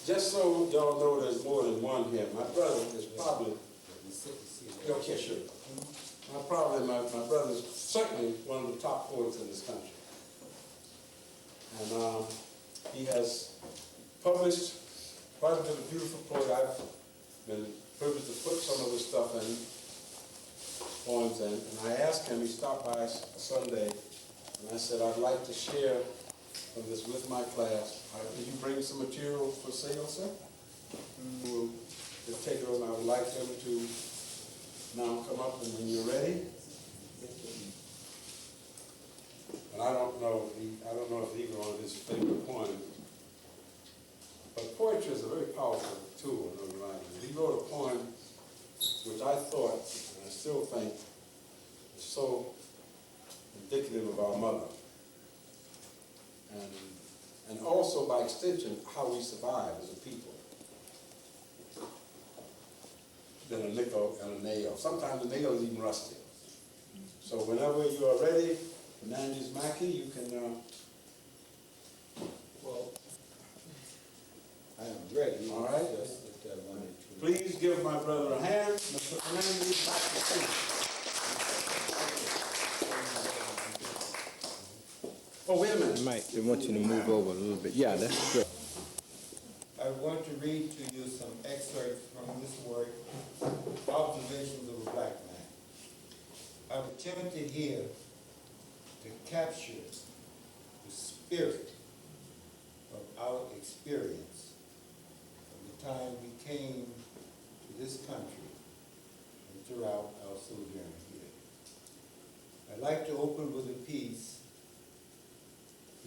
just so y'all know, there's more than one here. My brother is probably, okay, sure. My brother is certainly one of the top poets in this country. And he has published quite a bit of beautiful poetry. I've been privileged to put some of his stuff in, poems in, and I asked him, he stopped by Sunday, and I said, I'd like to share from this with my class. Can you bring some material for sale, sir? We'll just take it over. I would like them to now come up, and when you're ready. And I don't know if either one of his favorite poems, but poetry is a very powerful tool in the writing. He wrote a poem which I thought, and I still think, is so indicative of our mother. And also, by extension, how we survive as a people. Than a nickel and a nail. Sometimes the nail is even rusty. So whenever you are ready, Hernandez Mackey, you can... Well, I am ready. All right. Just that I wanted to... Please give my brother a hand, Mr. Hernandez Mackey. Oh, wait a minute. Mike, they want you to move over a little bit. Yeah, that's good. I want to read to you some excerpts from this work, Observations of a Black Man. I've attempted here to capture the spirit of our experience from the time we came to this country and throughout our sojourn here. I'd like to open with a piece,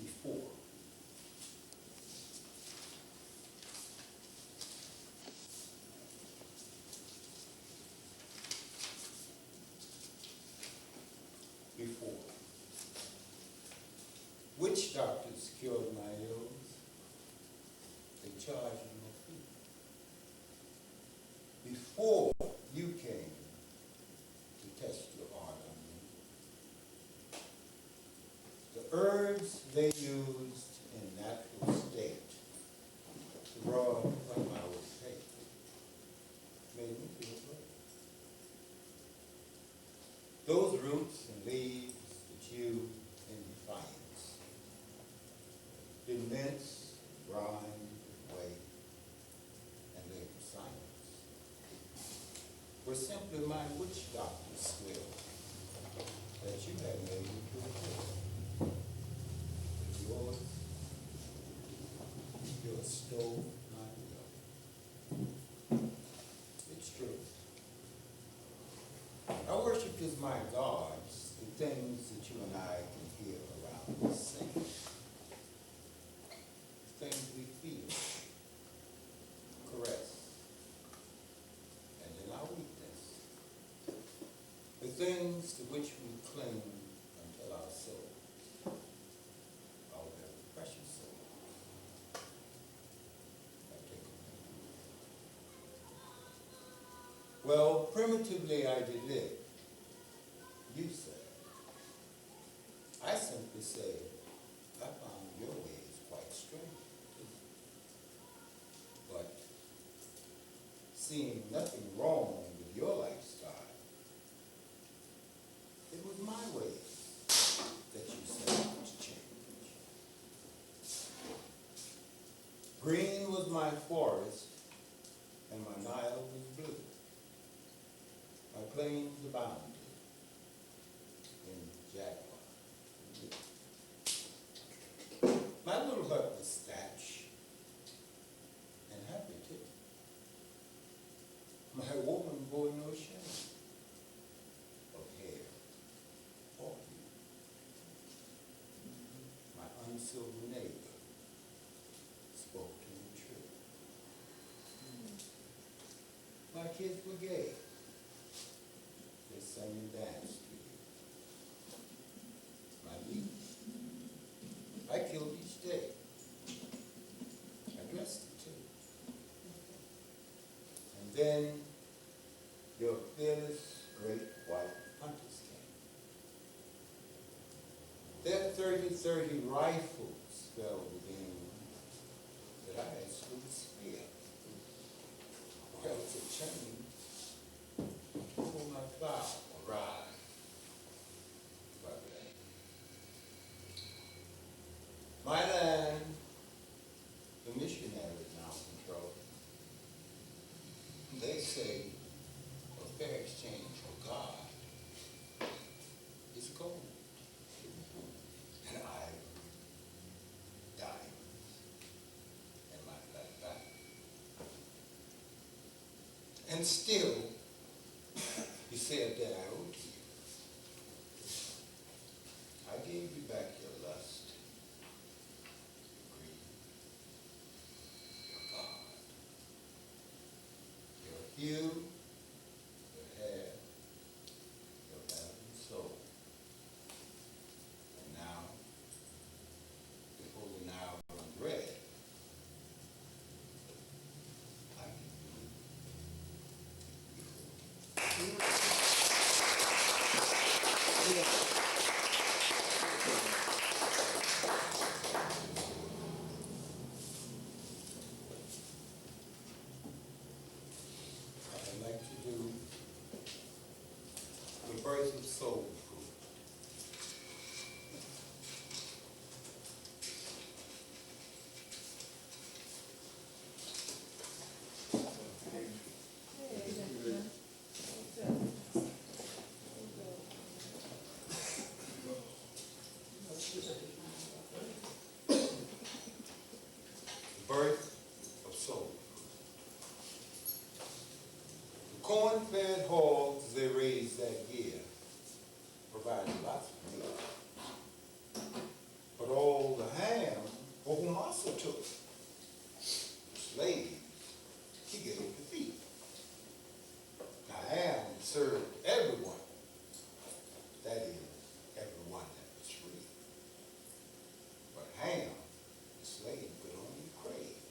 Before. Before. Witch doctors cured my ills. They charged me no fee. Before you came to test your art on me, the herbs they used in natural state to rob from our faith made me feel great. Those roots and leaves that you, in defiance, did mince, grind, weigh, and labor science, were simply my witch doctor's skill that you had made me feel good. Yours, your stove, my will. It's true. I worship as my gods the things that you and I can hear around us sing. Things we feel, caress, and in our weakness, the things to which we cling until our soul, our very precious soul, are taken from you. Well, primitively I did live, you say. I simply say, I found your ways quite strange. But seeing nothing wrong with your lifestyle, it was my ways that you said to change. Green was my forest, and my Nile was blue. My plains abounded in jaguar. My little hut was thatched and happy too. My woman bore no shame of hair or hue. My unsilver neighbor spoke to me true. My kids were gay, they sang and danced to you. My niece, I killed each day. I dressed it too. And then your fearless great white hunters came. Their 30-30 rifles fell within that I had school spear. Held a chain, pull my plow or ride. But my land, the missionaries now control. They say a fair exchange for God is gold. And ivory, diamonds, and my black bag. And still, you said that I owed you. I gave you back your lust, your greed, your God, your hue, your hair, your valiant soul. And now, before the now runs red, I give you before. I'd like to do the birth of soul food. The birth of soul food. The corn-fed hogs they raised that year provided lots of meat. But all the ham, whom also took, slaves, he gave to feed. Now ham served everyone, that is, everyone that was free. But ham, the slave could only crave,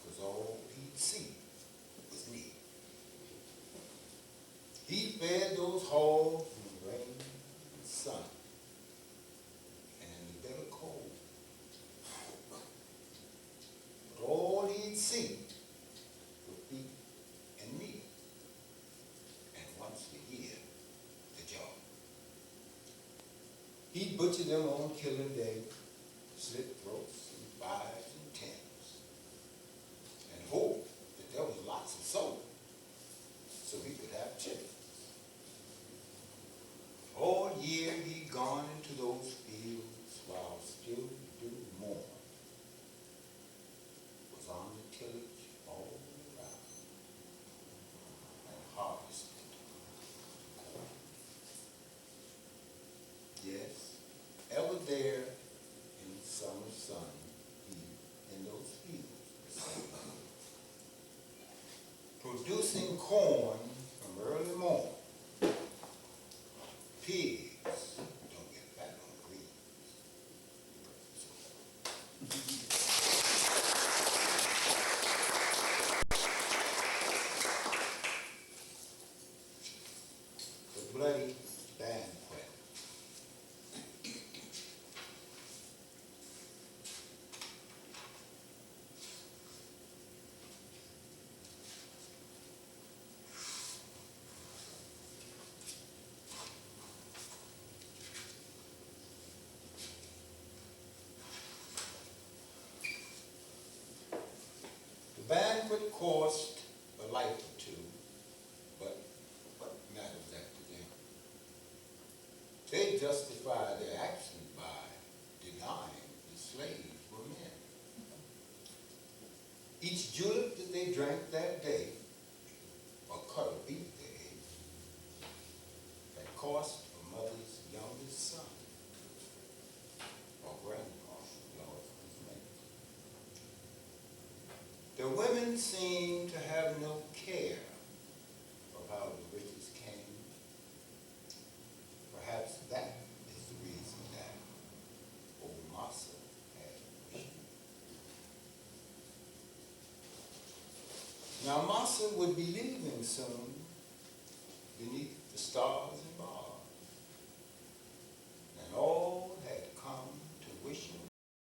because all he'd see was meat. He fed those hogs in rain and sun, and in the bitter cold. But all he'd see was beef and meat, and once a year, the jaw. He'd butcher them on killing day, slit throats and fives and tens, and hope that there was lots of soul, so he could have chickens. All year he'd gone into those fields while still the dew morn was on the tillage all around, and harvested corn. Yes, ever there in the summer sun, he in those fields was producing corn from early morn. Pigs don't get fat on greens. The bloody banquet. The banquet cost a life or two, but what matters that to them? They justify their actions by denying the slaves were men. Each julep that they drank that day, or cut of beef they ate, had cost a mother's youngest son, or grandpa, Lord his name. The women seem to have no care of how the riches came. Perhaps that is the reason that old Massa had wished. Now Massa would be leaving soon beneath the stars and